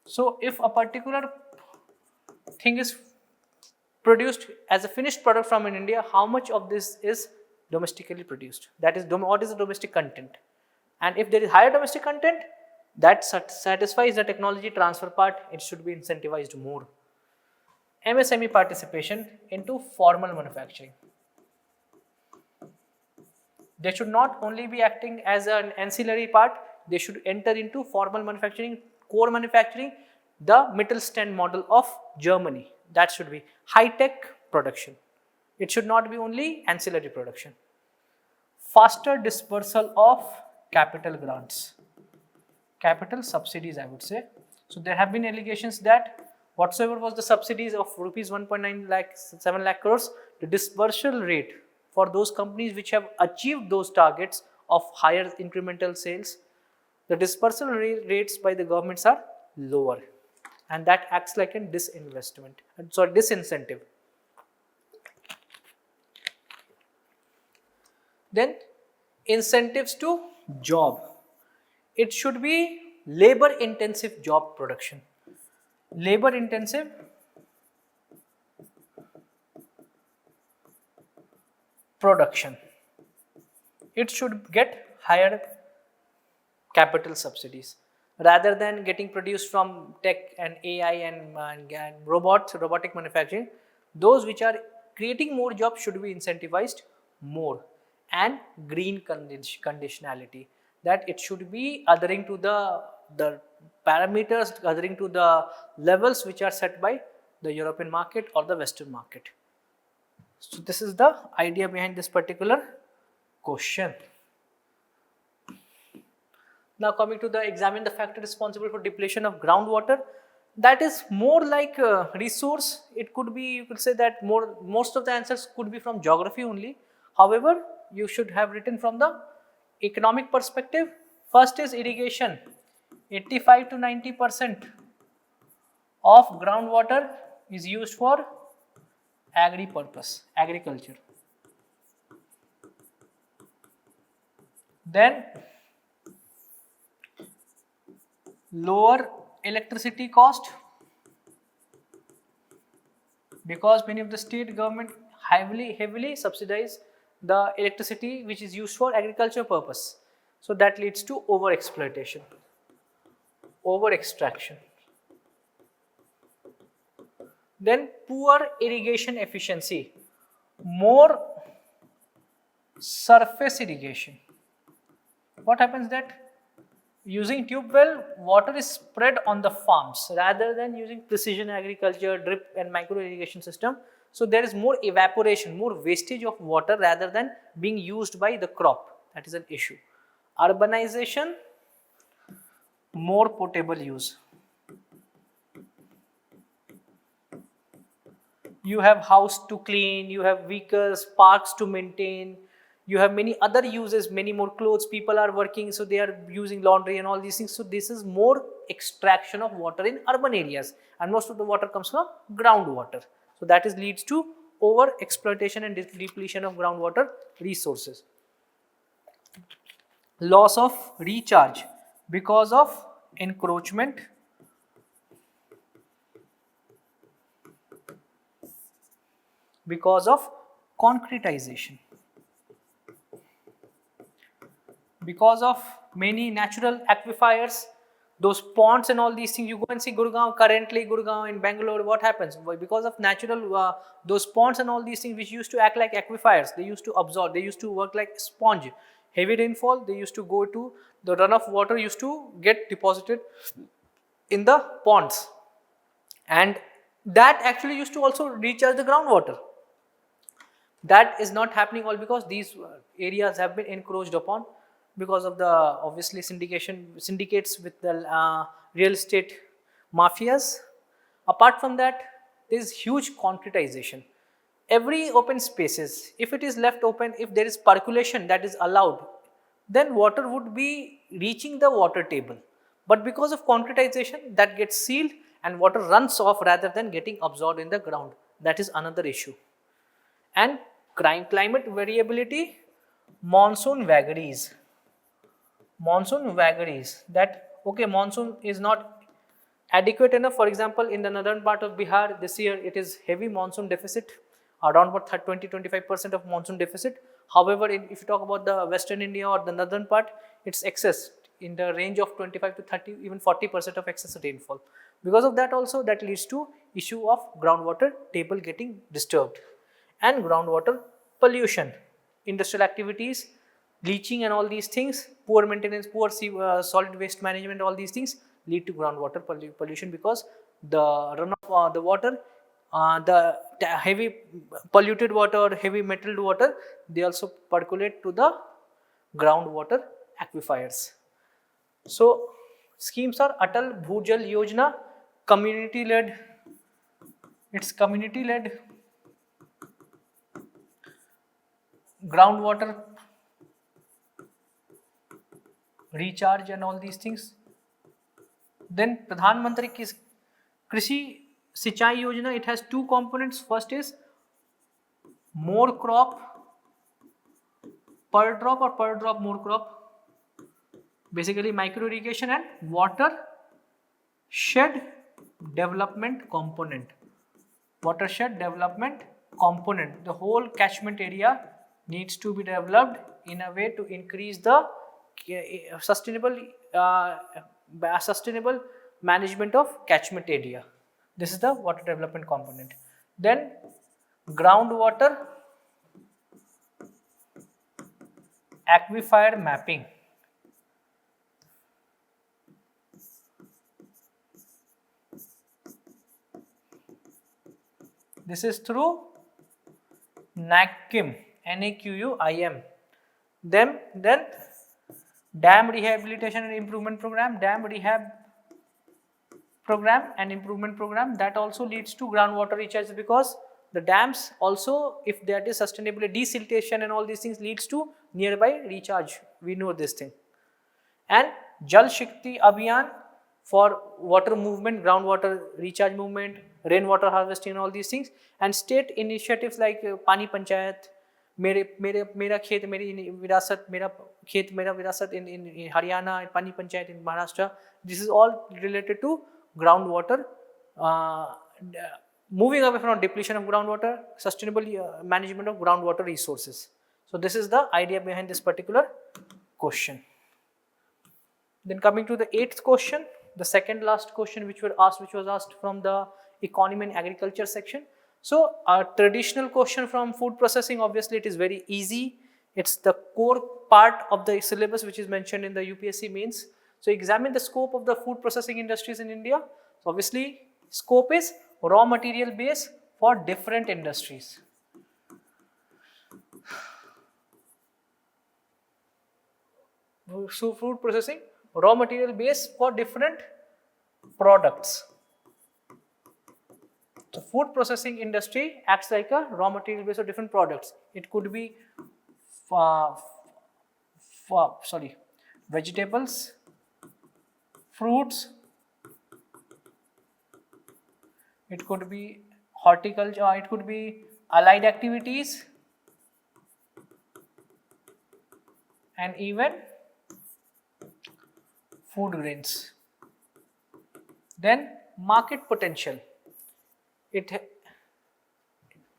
So, if a particular thing is produced as a finished product from in India, how much of this is domestically produced? That is, what is the domestic content? And if there is higher domestic content, that satisfies the technology transfer part, it should be incentivized more. MSME participation into formal manufacturing. They should not only be acting as an ancillary part, they should enter into formal manufacturing, core manufacturing, the Mittelstand model of Germany. That should be high-tech production. It should not be only ancillary production. Faster dispersal of capital grants, capital subsidies I would say. So there have been allegations that whatsoever was the subsidies of rupees 1.9 lakh, 7 lakh crores, the disbursal rate for those companies which have achieved those targets of higher incremental sales, the disbursal rates by the governments are lower, and that acts like a disinvestment, sorry, disincentive. Then incentives to job. It should be labor intensive job production. Labor intensive production. It should get higher capital subsidies rather than getting produced from tech and AI and robotic manufacturing. Those which are creating more jobs should be incentivized more, and green conditionality, that it should be adhering to the parameters, adhering to the levels which are set by the European market or the Western market. So this is the idea behind this particular question. Now coming to the examine the factor responsible for depletion of groundwater, that is more like resource. It could be, you could say that most of the answers could be from geography only. However, you should have written from the economic perspective. First is irrigation. 85 to 90% of groundwater is used for agriculture. Then lower electricity cost, because many of the state government heavily subsidize the electricity which is used for agriculture purpose. So that leads to over exploitation, over extraction. Then poor irrigation efficiency, more surface irrigation. What happens that using tube well, water is spread on the farms rather than using precision agriculture, drip and micro irrigation system. So there is more evaporation, more wastage of water rather than being used by the crop. That is an issue. Urbanization, more potable use. You have house to clean, you have vehicles, parks to maintain, you have many other uses, many more clothes, people are working, so they are using laundry and all these things. So this is more extraction of water in urban areas, and most of the water comes from groundwater. So that is leads to over exploitation and depletion of groundwater resources. Loss of recharge because of encroachment, because of concretization, because of many natural aquifers, those ponds and all these things. You go and see Gurgaon, currently Gurgaon in Bangalore, what happens? Because of natural, those ponds and all these things which used to act like aquifers, they used to absorb, they used to work like sponge. Heavy rainfall, they used to go to, the runoff water used to get deposited in the ponds, and that actually used to also recharge the groundwater. That is not happening, all because these areas have been encroached upon because of the obviously syndicates with the real estate mafias. Apart from that, there is huge concretization. Every open spaces, if it is left open, if there is percolation that is allowed, then water would be reaching the water table. But because of concretization, that gets sealed and water runs off rather than getting absorbed in the ground. That is another issue. And climate variability, monsoon vagaries. Monsoon vagaries, that okay, monsoon is not adequate enough. For example, in the northern part of Bihar this year, it is heavy monsoon deficit, around about 20-25% of monsoon deficit. However, if you talk about the western India or the northern part, it's excess in the range of 25 to 30, even 40% of excess rainfall. Because of that also, that leads to issue of groundwater table getting disturbed, and groundwater pollution, industrial activities, leaching and all these things, poor maintenance, poor solid waste management, all these things lead to groundwater pollution, because the runoff, the water, the heavy polluted water, heavy metalled water, they also percolate to the groundwater aquifers. So schemes are Atal Bhujal Yojana, community led, it's community led groundwater recharge and all these things. Then Pradhan Mantri Krishi Sinchai Yojana, it has two components. First is more crop per drop or per drop more crop, basically micro irrigation and water shed development component. Watershed development component. The whole catchment area needs to be developed in a way to increase the sustainable management of catchment area. This is the water development component. Then groundwater aquifer mapping. This is through NAQIM, NAQUIM. Then dam rehabilitation and improvement program, dam rehab program and improvement program, that also leads to groundwater recharge, because the dams also, if that is sustainably desiltation and all these things, leads to nearby recharge. We know this thing. And Jal Shakti Abhiyan for water movement, groundwater recharge movement, rainwater harvesting and all these things. And state initiatives like Pani Panchayat, Mera Khet Meri Virasat, Mera Khet Mera Virasat in Haryana, Pani Panchayat in Maharashtra. This is all related to groundwater, moving away from depletion of groundwater, sustainable management of groundwater resources. So this is the idea behind this particular question. Then coming to the 8th question, the second last question which was asked from the economy and agriculture section. So a traditional question from food processing, obviously it is very easy. It's the core part of the syllabus which is mentioned in the UPSC mains. So examine the scope of the food processing industries in India. So obviously scope is raw material base for different industries. So food processing, raw material base for different products. So food processing industry acts like a raw material base of different products. It could be vegetables, fruits, it could be horticulture, it could be allied activities, and even food grains. Then market potential.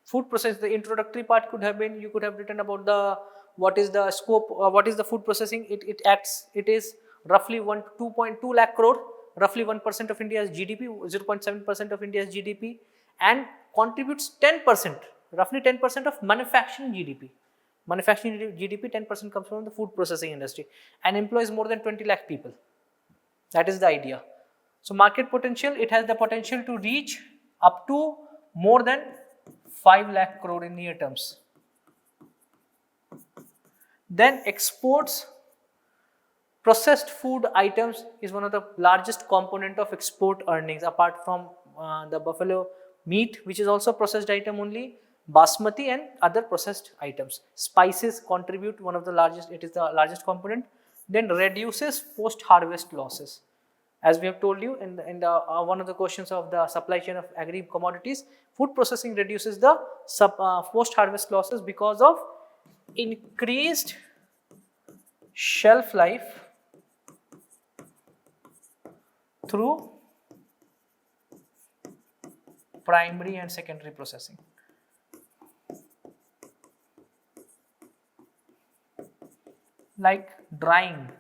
Food process, the introductory part could have been, you could have written about what is the scope, what is the food processing. It is roughly 2.2 lakh crore, roughly 1% of India's GDP, 0.7% of India's GDP, and contributes 10%, roughly 10% of manufacturing GDP. Manufacturing GDP, 10% comes from the food processing industry and employs more than 20 lakh people. That is the idea. So market potential, it has the potential to reach up to more than 5 lakh crore in near terms. Then exports, processed food items is one of the largest component of export earnings, apart from the buffalo meat, which is also processed item only, basmati and other processed items. Spices contribute one of the largest, it is the largest component. Then reduces post-harvest losses. As we have told you in the one of the questions of the supply chain of agri commodities, food processing reduces the post-harvest losses because of increased shelf life through primary and secondary processing. Like drying,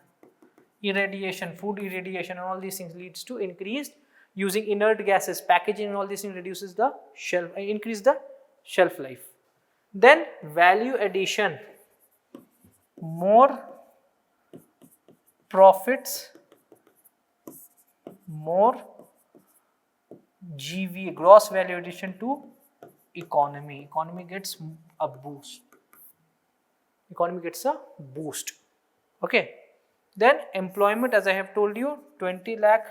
irradiation, food irradiation and all these things leads to increased using inert gases, packaging and all these things reduces the increase the shelf life. Then value addition, more profits, more GVA, gross value addition to economy. Economy gets a boost. Okay. Then employment, as I have told you, 20 lakh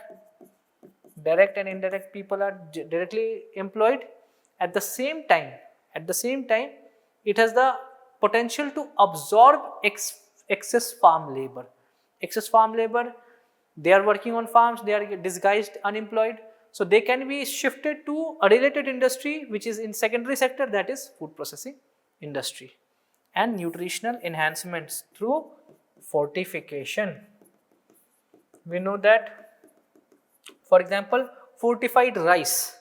direct and indirect people are directly employed. At the same time, it has the potential to absorb excess farm labor. Excess farm labor, they are working on farms, they are disguised unemployed, so they can be shifted to a related industry which is in secondary sector, that is food processing industry. And nutritional enhancements through fortification. We know that, for example, fortified rice.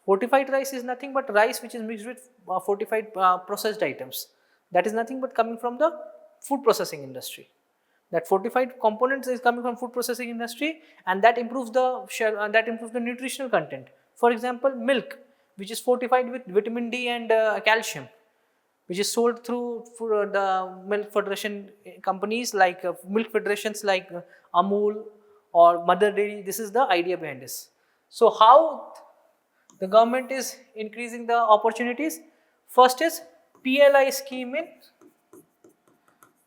Fortified rice is nothing but rice which is mixed with fortified processed items. That is nothing but coming from the food processing industry. That fortified components is coming from food processing industry, and that improves the nutritional content. For example, milk, which is fortified with vitamin D and calcium, which is sold through the milk federation companies like milk federations like Amul or Mother Dairy. This is the idea behind this. So how the government is increasing the opportunities? First is PLI scheme in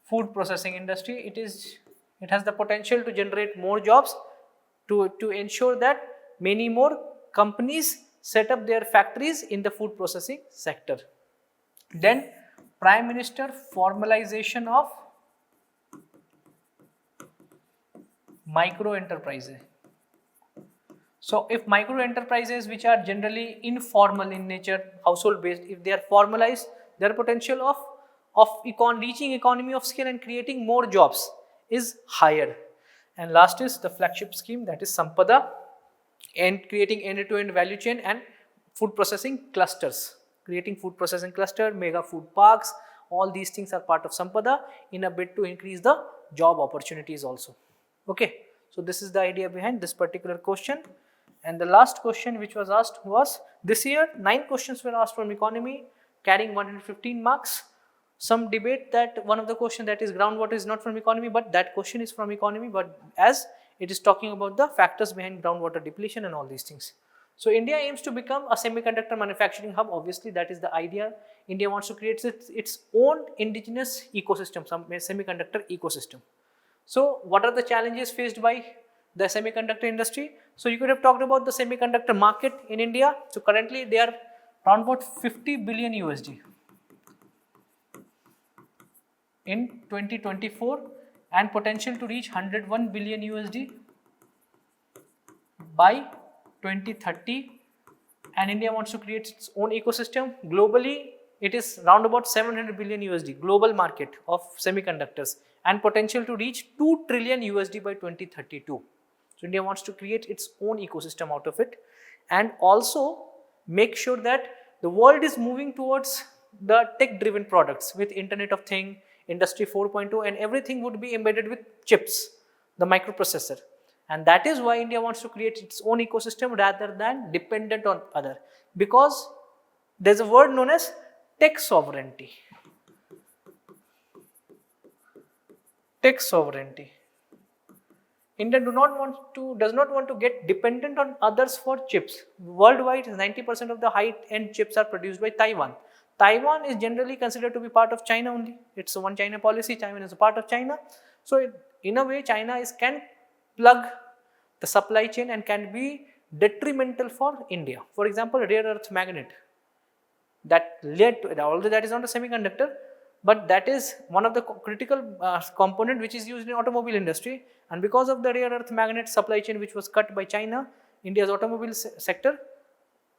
food processing industry. It has the potential to generate more jobs, to ensure that many more companies set up their factories in the food processing sector. Then Prime Minister formalization of micro enterprises. So if micro enterprises, which are generally informal in nature, household based, if they are formalized, their potential of reaching economy of scale and creating more jobs is higher. And last is the flagship scheme, that is Sampada, and creating end-to-end value chain and food processing clusters. Creating food processing cluster, mega food parks, all these things are part of Sampada in a bid to increase the job opportunities also. Okay, so this is the idea behind this particular question. And the last question which was asked was, this year 9 questions were asked from economy carrying 115 marks. Some debate that one of the question, that is groundwater, is not from economy, but that question is from economy, but as it is talking about the factors behind groundwater depletion and all these things. So India aims to become a semiconductor manufacturing hub. Obviously, that is the idea. India wants to create its own indigenous ecosystem, some semiconductor ecosystem. So what are the challenges faced by the semiconductor industry? So you could have talked about the semiconductor market in India. So currently they are around about 50 billion USD in 2024 and potential to reach 101 billion USD by 2030, and India wants to create its own ecosystem. Globally, it is round about 700 billion USD global market of semiconductors and potential to reach 2 trillion USD by 2032. So India wants to create its own ecosystem out of it, and also make sure that the world is moving towards the tech driven products with Internet of Things, Industry 4.0, and everything would be embedded with chips, the microprocessor. And that is why India wants to create its own ecosystem rather than dependent on other, because there is a word known as tech sovereignty. Tech sovereignty. India does not want to get dependent on others for chips. Worldwide, 90% of the high-end chips are produced by Taiwan. Taiwan is generally considered to be part of China only. It's a one China policy. Taiwan is a part of China. So in a way, China can plug the supply chain and can be detrimental for India. For example, rare earth magnet that led to, although that is not a semiconductor, but that is one of the critical component which is used in automobile industry, and because of the rare earth magnet supply chain which was cut by China, India's automobile sector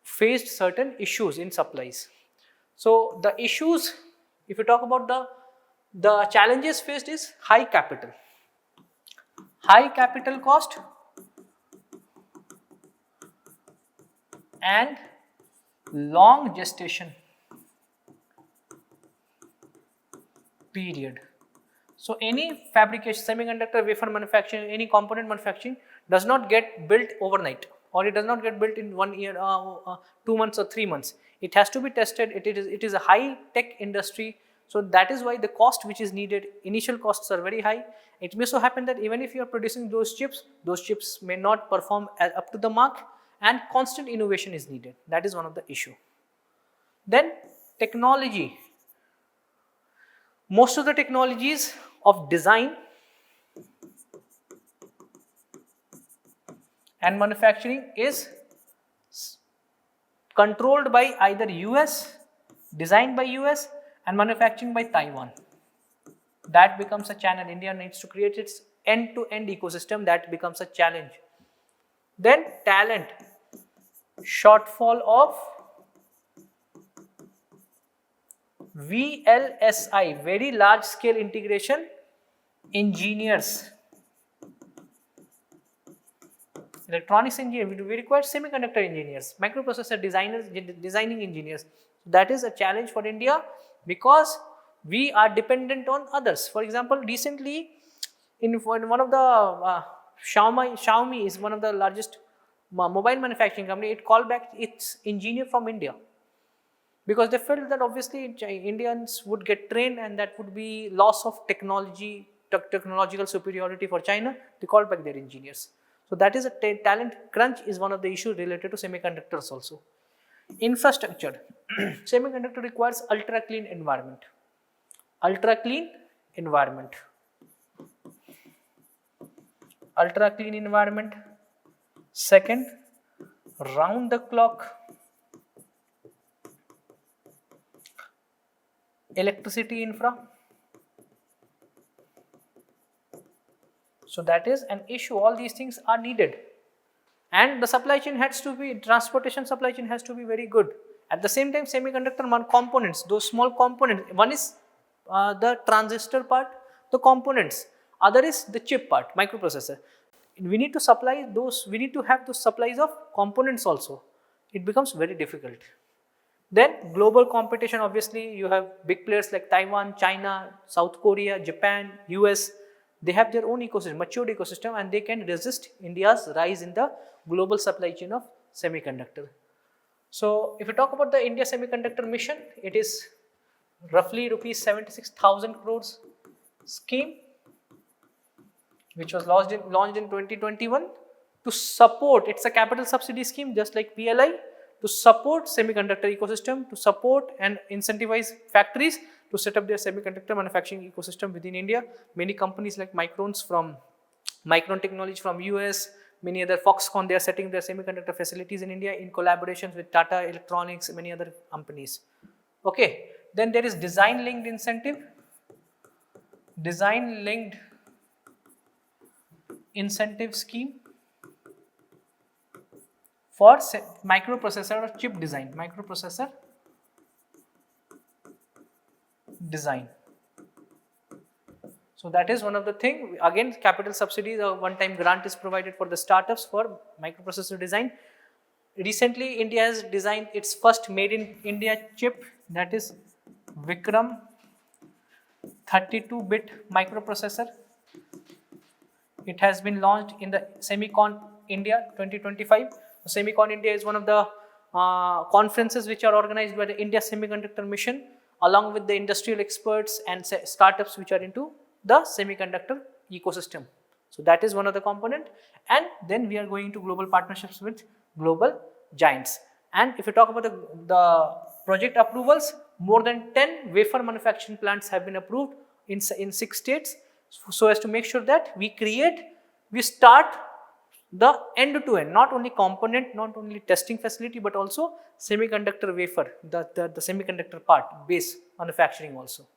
faced certain issues in supplies. So the issues, if you talk about the challenges faced, is high capital cost and long gestation period. So any fabrication, semiconductor, wafer manufacturing, any component manufacturing does not get built overnight, or it does not get built in 1 year, 2 months or 3 months. It has to be tested. It is a high tech industry. So that is why the cost which is needed, initial costs are very high. It may so happen that even if you are producing those chips may not perform up to the mark, and constant innovation is needed. That is one of the issue. Then technology. Most of the technologies of design and manufacturing is controlled by either US, designed by US and manufacturing by Taiwan. That becomes a channel. India needs to create its end-to-end ecosystem. That becomes a challenge. Then talent, shortfall of VLSI, very large scale integration engineers. Electronics engineer, we require semiconductor engineers, microprocessor designers, designing engineers. That is a challenge for India because we are dependent on others. For example, recently in one of the Xiaomi is one of the largest mobile manufacturing company. It called back its engineer from India because they felt that obviously Indians would get trained and that would be loss of technological superiority for China. They called back their engineers. So that is a talent crunch is one of the issues related to semiconductors also. Infrastructure. Semiconductor requires ultra clean environment. Ultra clean environment. Ultra clean environment. Second, round the clock electricity infra. So that is an issue. All these things are needed. And the supply chain has to be, transportation supply chain has to be very good. At the same time, semiconductor components, those small components, one is the transistor part, the components, other is the chip part, microprocessor. We need to supply those, we need to have those supplies of components also. It becomes very difficult. Then global competition, obviously you have big players like Taiwan, China, South Korea, Japan, US. They have their own ecosystem, matured ecosystem, and they can resist India's rise in the global supply chain of semiconductor. So if you talk about the India semiconductor mission, it is roughly rupees 76,000 crores scheme, which was launched in 2021 to support, it's a capital subsidy scheme just like PLI, to support semiconductor ecosystem, to support and incentivize factories to set up their semiconductor manufacturing ecosystem within India. Many companies like Micron Technology from US, many other Foxconn, they are setting their semiconductor facilities in India in collaborations with Tata Electronics and many other companies. Okay, then there is design linked incentive. Design linked incentive scheme for microprocessor or chip design, microprocessor design. So that is one of the thing. Again, capital subsidies or one-time grant is provided for the startups for microprocessor design. Recently, India has designed its first made in India chip, that is Vikram 32-bit microprocessor. It has been launched in the Semicon India 2025. Semicon India is one of the conferences which are organized by the India Semiconductor Mission along with the industrial experts and startups which are into the semiconductor ecosystem. So that is one of the component, and then we are going to global partnerships with global giants. And if you talk about the project approvals, more than 10 wafer manufacturing plants have been approved in 6 states, so as to make sure that we start the end-to-end, not only component, not only testing facility, but also semiconductor wafer, the semiconductor part, base manufacturing also.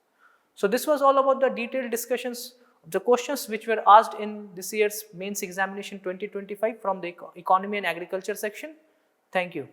So this was all about the detailed discussions, the questions which were asked in this year's mains examination 2025 from the economy and agriculture section. Thank you.